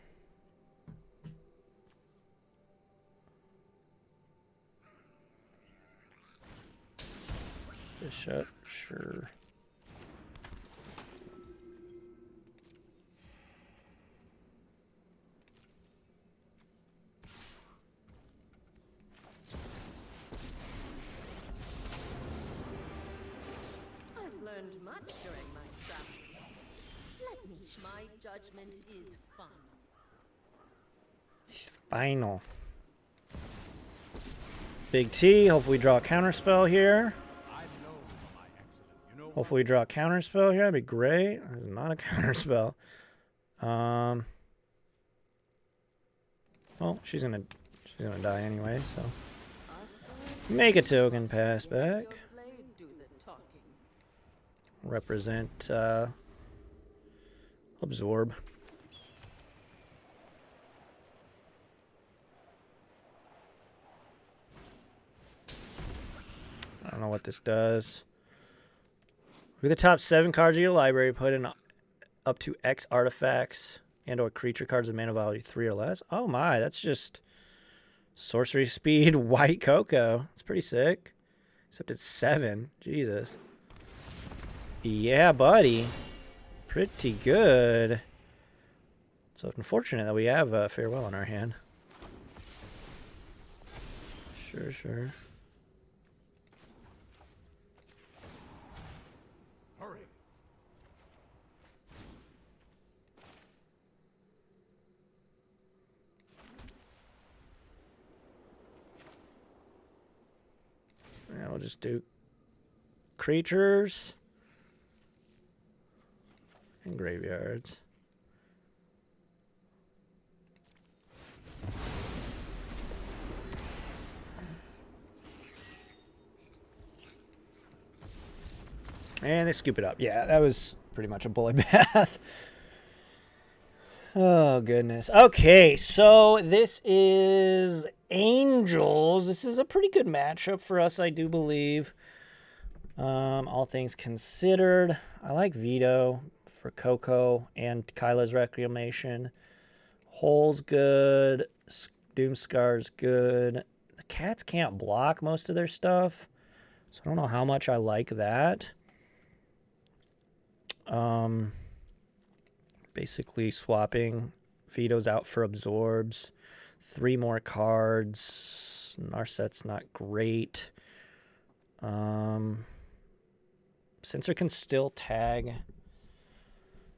Bishop, sure. I've learned much during my travels. Let me. My judgment is final. It's final. Big T. Hopefully we draw a counterspell here. Hopefully we draw a counterspell here. That'd be great. There's not a counterspell. Well, she's gonna die anyway, so. Make a token, pass back. Represent absorb. I don't know what this does. Look at the top 7 cards of your library. Put in up to X artifacts and or creature cards with mana value 3 or less. Oh my, that's just sorcery speed white Coco. It's pretty sick. Except it's 7. Jesus. Yeah, buddy. Pretty good. So unfortunate that we have Farewell in our hand. Sure, sure. Hurry. Yeah, we'll just do creatures and graveyards. And they scoop it up. Yeah, that was pretty much a bullet bath. Oh, goodness. Okay, so this is Angels. This is a pretty good matchup for us, I do believe. All things considered, I like Veto for Coco and Kyla's Reclamation. Hole's good. Doomscar's good. The cats can't block most of their stuff, so I don't know how much I like that. Basically swapping Veto's out for Absorbs. 3 more cards. Narset's not great. Sensor can still tag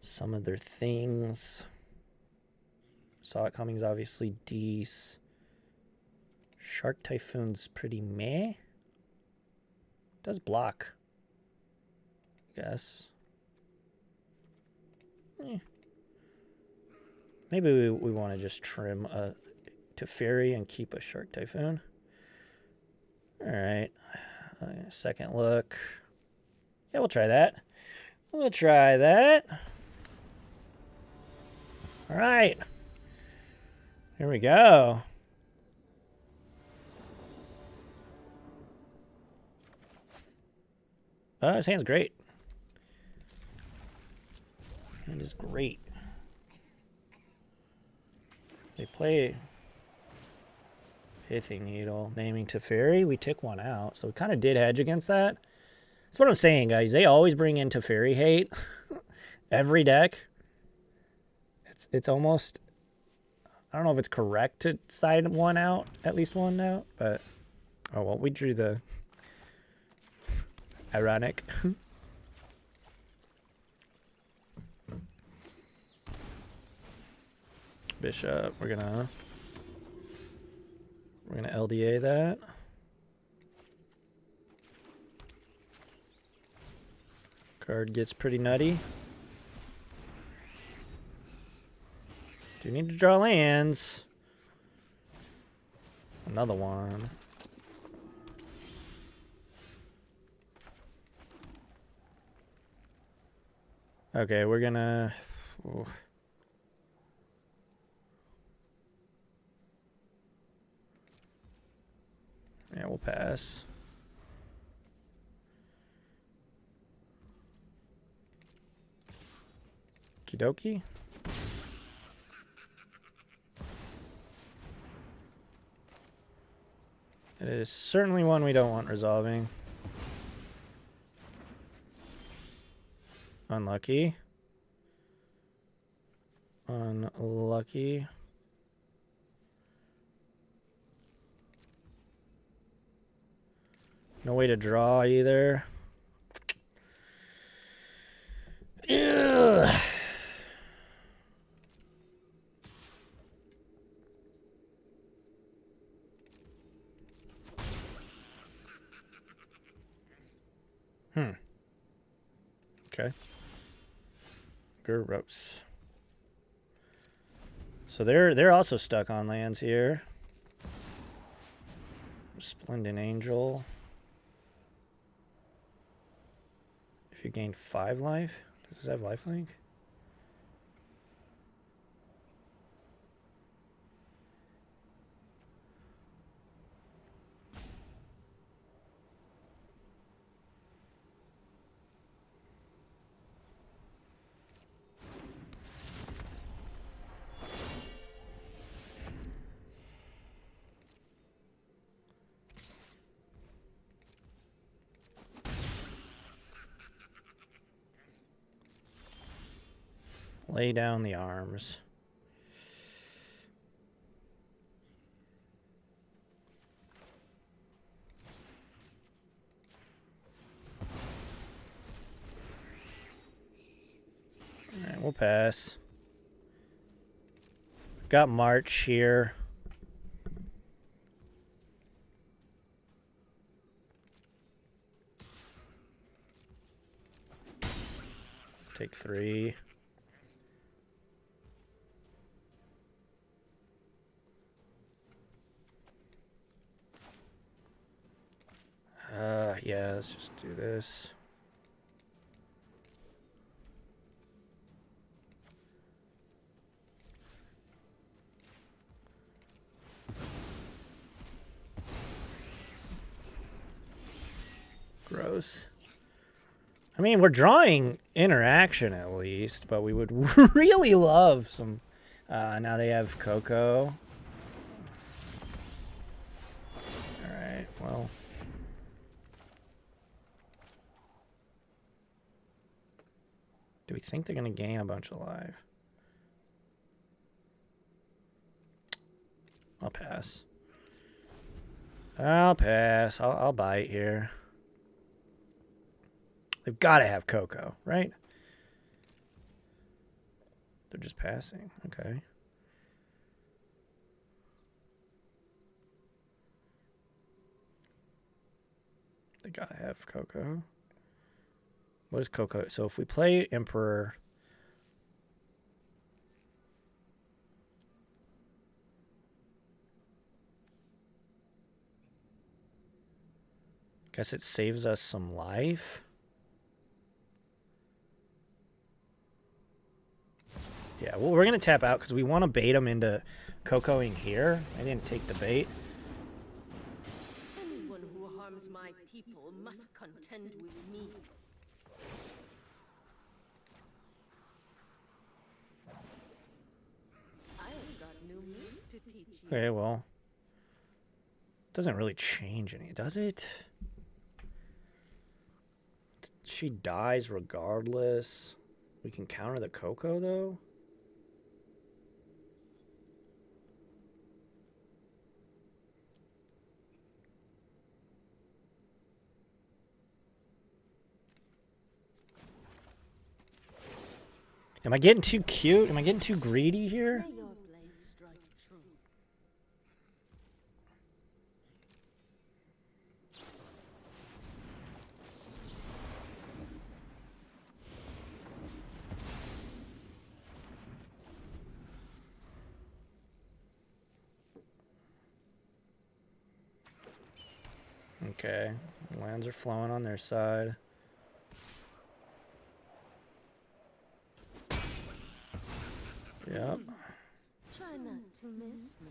some of their things. Saw It Coming's obviously decent. Shark Typhoon's pretty meh. Does block, I guess. Maybe we want to just trim a Teferi and keep a Shark Typhoon. Alright. Second look. Yeah, we'll try that. We'll try that. Alright. Here we go. Oh, his hand's great. Hand is great. They play Pithing Needle, naming Teferi. We took one out, so we kind of did hedge against that. That's what I'm saying, guys. They always bring in Teferi hate. Every deck. It's almost... I don't know if it's correct to side one out, at least one out, but... Oh, well, we drew the... Ironic. Bishop, we're gonna LDA that. Card gets pretty nutty. Do need to draw lands. Another one. Okay, we're gonna... Ooh. Yeah, we'll pass. Kidoki. It is certainly one we don't want resolving. Unlucky. Unlucky. No way to draw either. Ugh. Okay. Gross. So they're also stuck on lands here. Splendid Angel. If you gain 5 life, does this have lifelink? Lay down the arms. All right, we'll pass. Got March here. Take 3. Yeah, let's just do this. Gross. I mean, we're drawing interaction at least, but we would really love some. Now they have Coco. All right, well. Do we think they're going to gain a bunch of life? I'll pass. I'll pass. I'll bite here. They've got to have Coco, right? They're just passing. Okay. They got to have Coco. What is Coco? So if we play Emperor... Guess it saves us some life. Yeah, well, we're going to tap out because we want to bait them into Cocoing here. I didn't take the bait. Anyone who harms my people must contend with me. I have got new moves to teach you. Okay, well. Doesn't really change any, does it? She dies regardless. We can counter the Coco, though. Am I getting too cute? Am I getting too greedy here? May your blade strike true. Okay, lands are flowing on their side. Yep. Try not to miss me.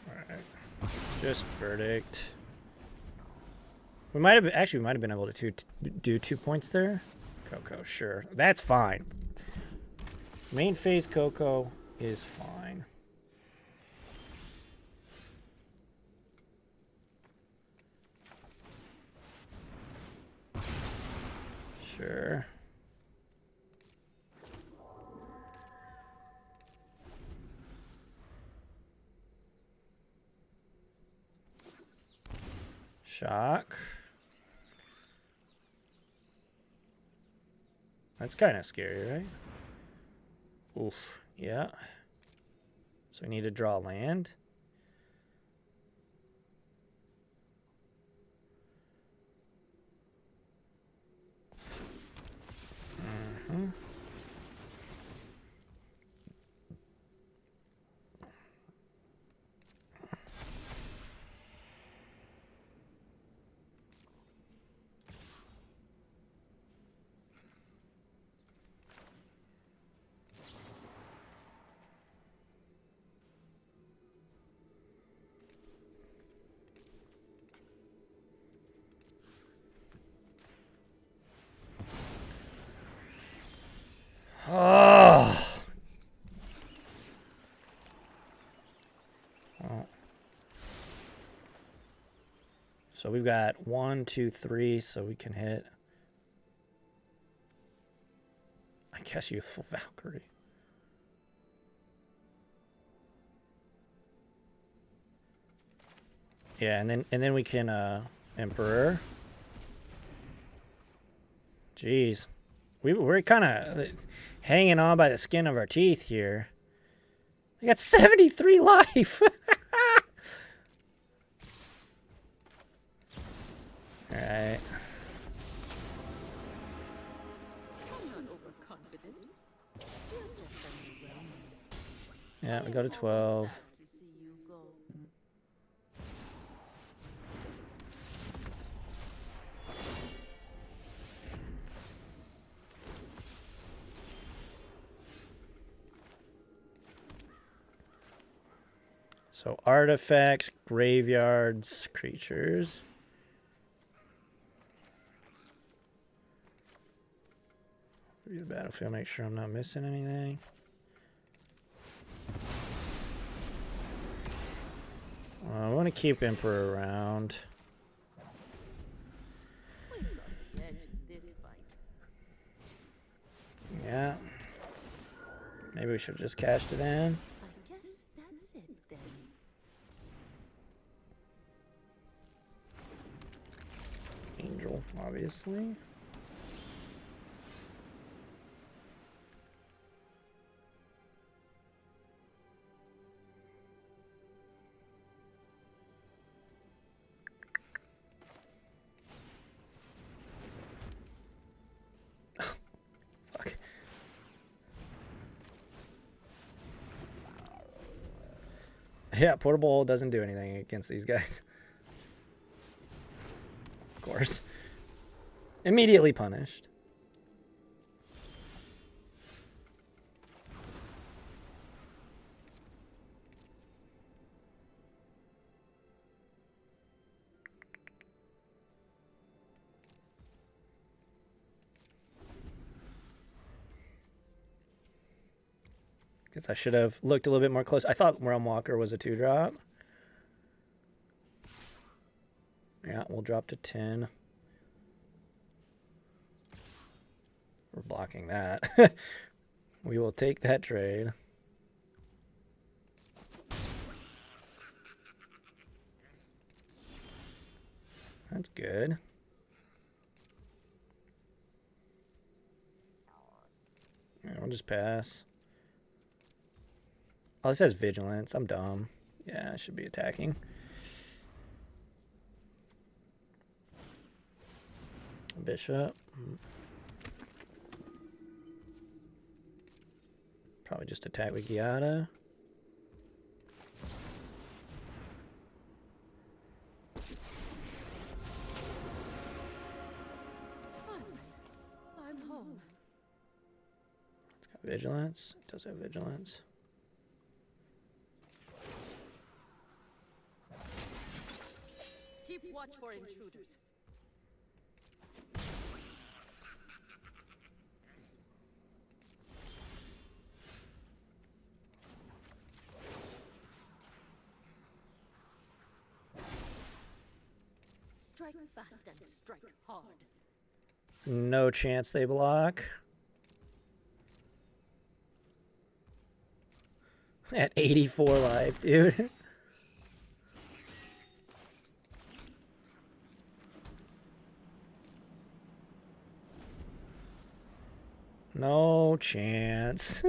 Alright. Just verdict. We might have we might have been able to do 2 points there. Coco, sure. That's fine. Main phase Coco is fine. Sure. Shock. That's kind of scary, right? Oof. Yeah. So we need to draw land. Mm-hmm. Oh. Oh. So we've got 1, 2, 3, so we can hit. I guess Youthful Valkyrie. Yeah, and then we can Emperor. Jeez. We're kind of hanging on by the skin of our teeth here. We got 73 life. All right. I'm not overconfident. You're just underwhelming. Yeah, we go to I'm 12. sad to see you go. So artifacts, graveyards, creatures. Review the battlefield, make sure I'm not missing anything. I want to keep Emperor around. We've got the edge in this fight. Yeah. Maybe we should have just cashed it in. I guess that's it then. Angel, obviously. Fuck. Yeah, portable doesn't do anything against these guys. Of course. Immediately punished. Guess I should have looked a little bit more close. I thought Realm Walker was a 2-drop. Yeah, we'll drop to 10. We're blocking that. We will take that trade. That's good. Yeah, we'll just pass. Oh, this has vigilance. I'm dumb. Yeah, I should be attacking. Bishop. Probably just attack with Giada. I'm home. It's got vigilance. It does have vigilance. Keep watch for intruders. Strike fast and strike hard. No chance they block. At 84 life, dude. No chance.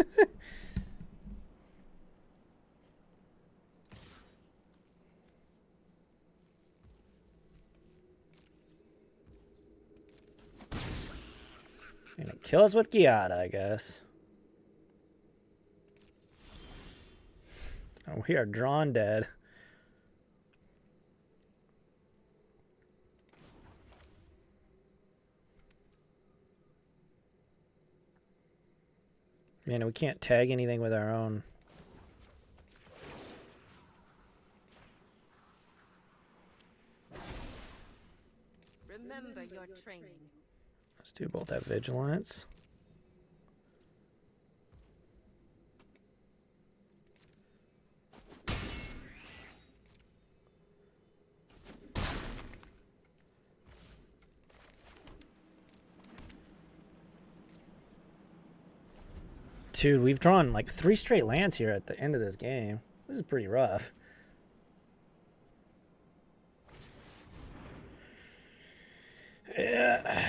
Gonna kill us with Giada, I guess. Oh, we are drawn dead. Man, we can't tag anything with our own. Remember your training. Those two both have vigilance. Dude, we've drawn like 3 straight lands here at the end of this game. This is pretty rough. Yeah.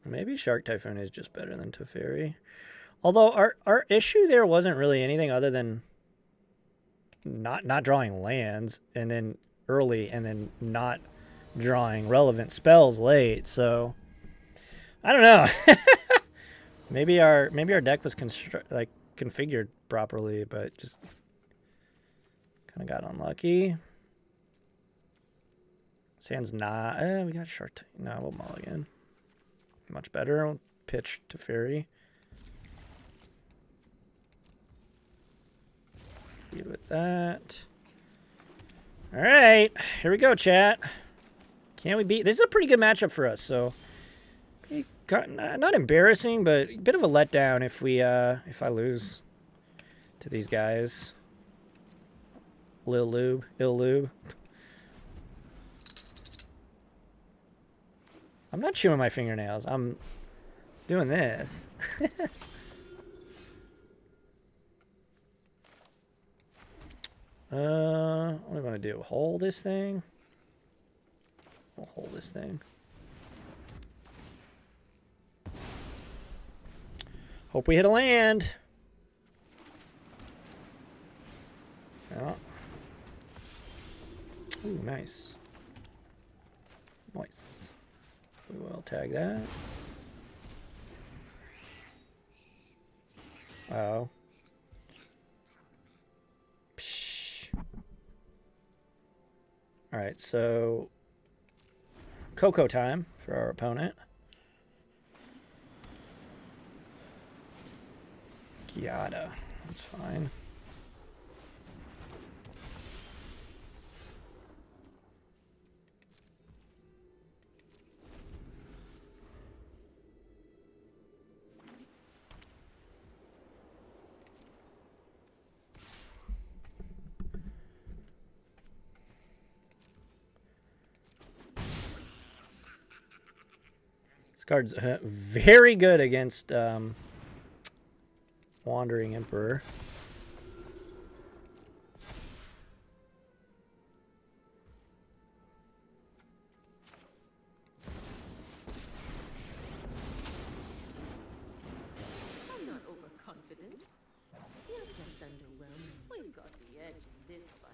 Maybe Shark Typhoon is just better than Teferi. Although our issue there wasn't really anything other than not drawing lands and then early and then not drawing relevant spells late, so I don't know. maybe our deck was configured properly, but just kind of got unlucky. Sand's not. We got short. No, we'll mulligan. Much better. We'll pitch to Fairy. Good with that. All right, here we go, chat. Can we beat? This is a pretty good matchup for us. So, not embarrassing, but a bit of a letdown if I lose to these guys. Lil Lube, Ill Lube. I'm not chewing my fingernails. I'm doing this. What do I want to do? Hold this thing? We'll hold this thing. Hope we hit a land. Oh. Ooh, nice. Nice. We will tag that. Oh. Alright, so Coco time for our opponent. Giada. That's fine. This card's very good against Wandering Emperor. I'm not overconfident. You're just underwhelming. We've got the edge in this fight.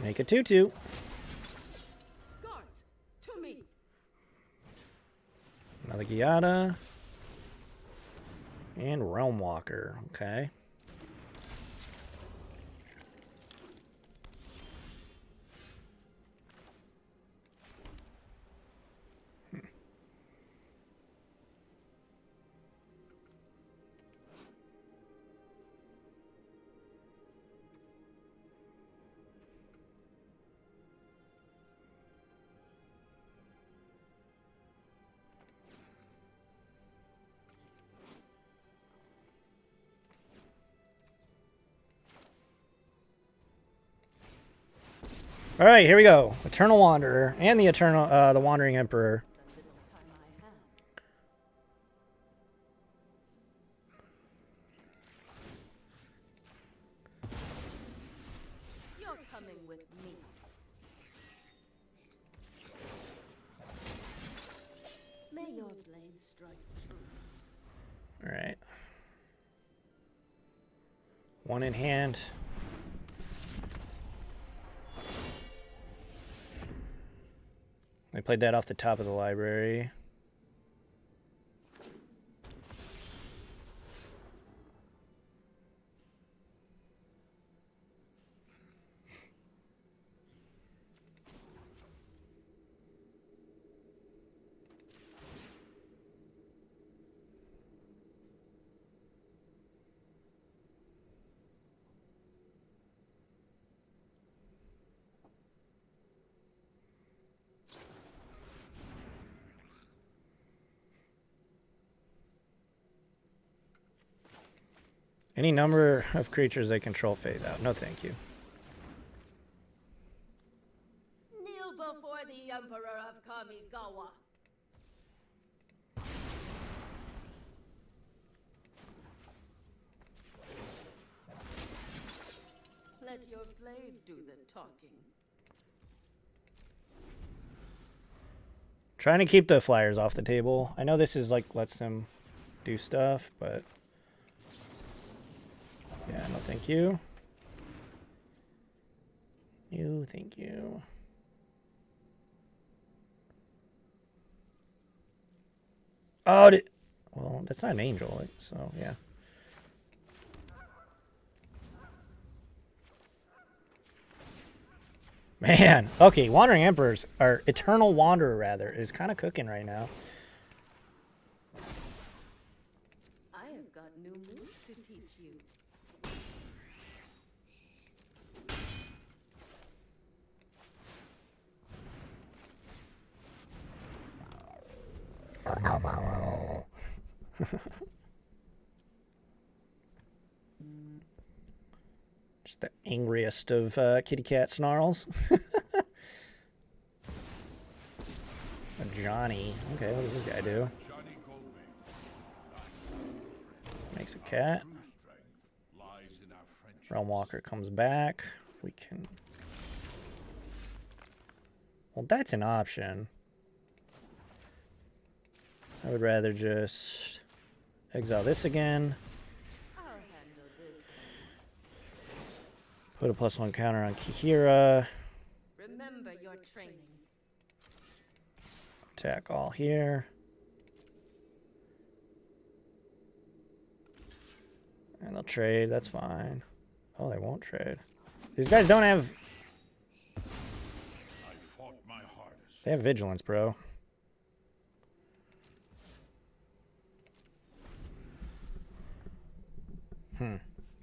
Make a 2/2. Guards, to me. Another Giada. And Realm Walker. Okay. All right, here we go. Eternal Wanderer and the Wandering Emperor. The little time I have. You're coming with me. May your blade strike true. All right. One in hand. I played that off the top of the library. Any number of creatures they control phase out. No, thank you. Kneel before the Emperor of Kamigawa. Let your blade do the talking. Trying to keep the flyers off the table. I know this is like lets them do stuff, but yeah, no thank you. You, thank you. Oh, well, that's not an angel, so yeah. Man, okay, Wandering Emperors, or Eternal Wanderer, rather, is kind of cooking right now. I have got new moves to teach you. Just the angriest of kitty cat snarls. Johnny. Okay, what does this guy do? Johnny Goldman. Makes a cat. True strength lies in our friendship. Realm Walker comes back. We can... Well, that's an option. I would rather just exile this again. I'll handle this Put one. a +1 counter on Kihira. Remember your training. Attack all here. And they'll trade, that's fine. Oh, they won't trade. These guys don't have... I fought my hardest. They have vigilance, bro.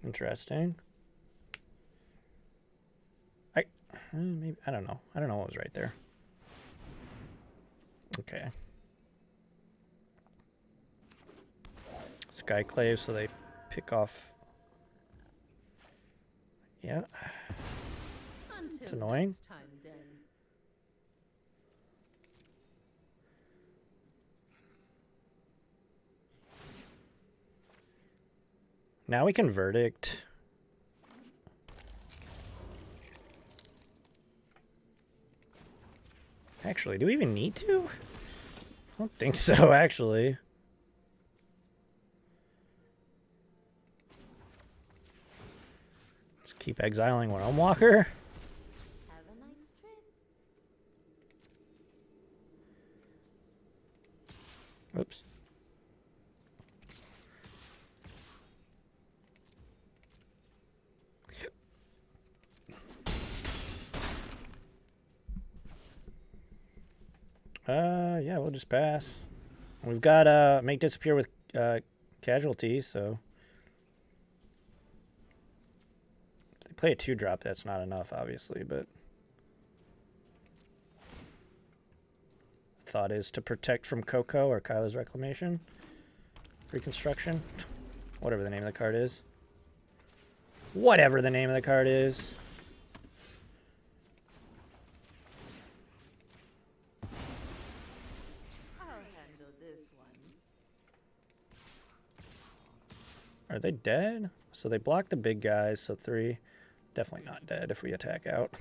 Interesting. Maybe, I don't know. I don't know what was right there. Okay. Skyclave, so they pick off. Yeah. Until It's annoying. next time, then. Now we can verdict. Actually, do we even need to? I don't think so, actually. Just keep exiling Realm Walker. Have a nice trip. Oops. Yeah, we'll just pass. We've got make disappear with casualties, so if they play a 2-drop, that's not enough, obviously, but thought is to protect from Coco or Kyla's Reclamation. Reconstruction. Whatever the name of the card is. Whatever the name of the card is. I'll handle this one. Are they dead? So they block the big guys, so 3. Definitely not dead if we attack out.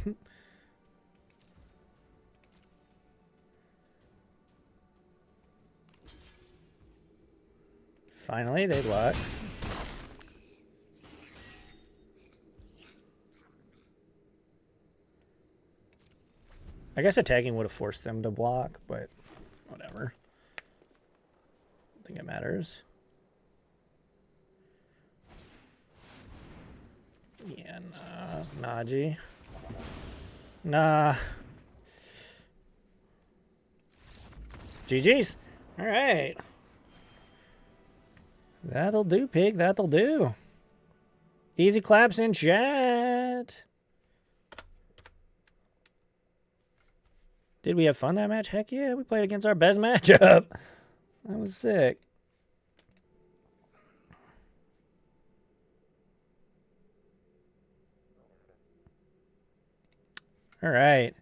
Finally, they block. I guess attacking would have forced them to block, but whatever. I don't think it matters. Yeah, nah, G. Nah. GG's. All right. That'll do, pig. That'll do. Easy claps in chat. Did we have fun that match? Heck yeah, we played against our best matchup. That was sick. All right.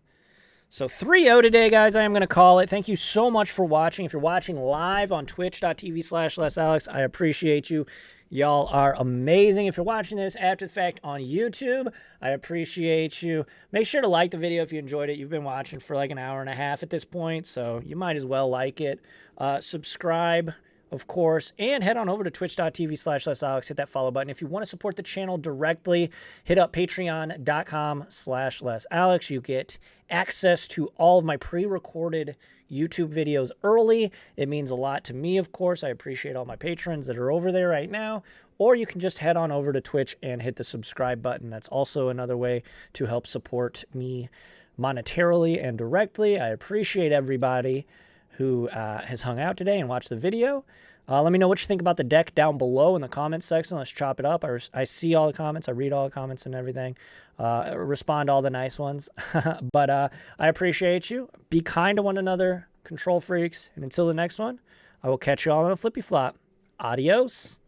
So 3-0 today, guys. I am going to call it. Thank you so much for watching. If you're watching live on twitch.tv/LessAlex, I appreciate you. Y'all are amazing. If you're watching this after the fact on YouTube, I appreciate you. Make sure to like the video if you enjoyed it. You've been watching for like an hour and a half at this point, so you might as well like it. Subscribe of course, and head on over to twitch.tv/lesalex. Hit that follow button. If you want to support the channel directly, hit up patreon.com/lesalex. You get access to all of my pre-recorded YouTube videos early. It means a lot to me, of course. I appreciate all my patrons that are over there right now. Or you can just head on over to Twitch and hit the subscribe button. That's also another way to help support me monetarily and directly. I appreciate everybody who has hung out today and watched the video. Let me know what you think about the deck down below in the comments section. Let's chop it up. I see all the comments. I read all the comments and everything. Respond to all the nice ones. But I appreciate you. Be kind to one another, control freaks. And until the next one, I will catch you all on a flippy flop. Adios.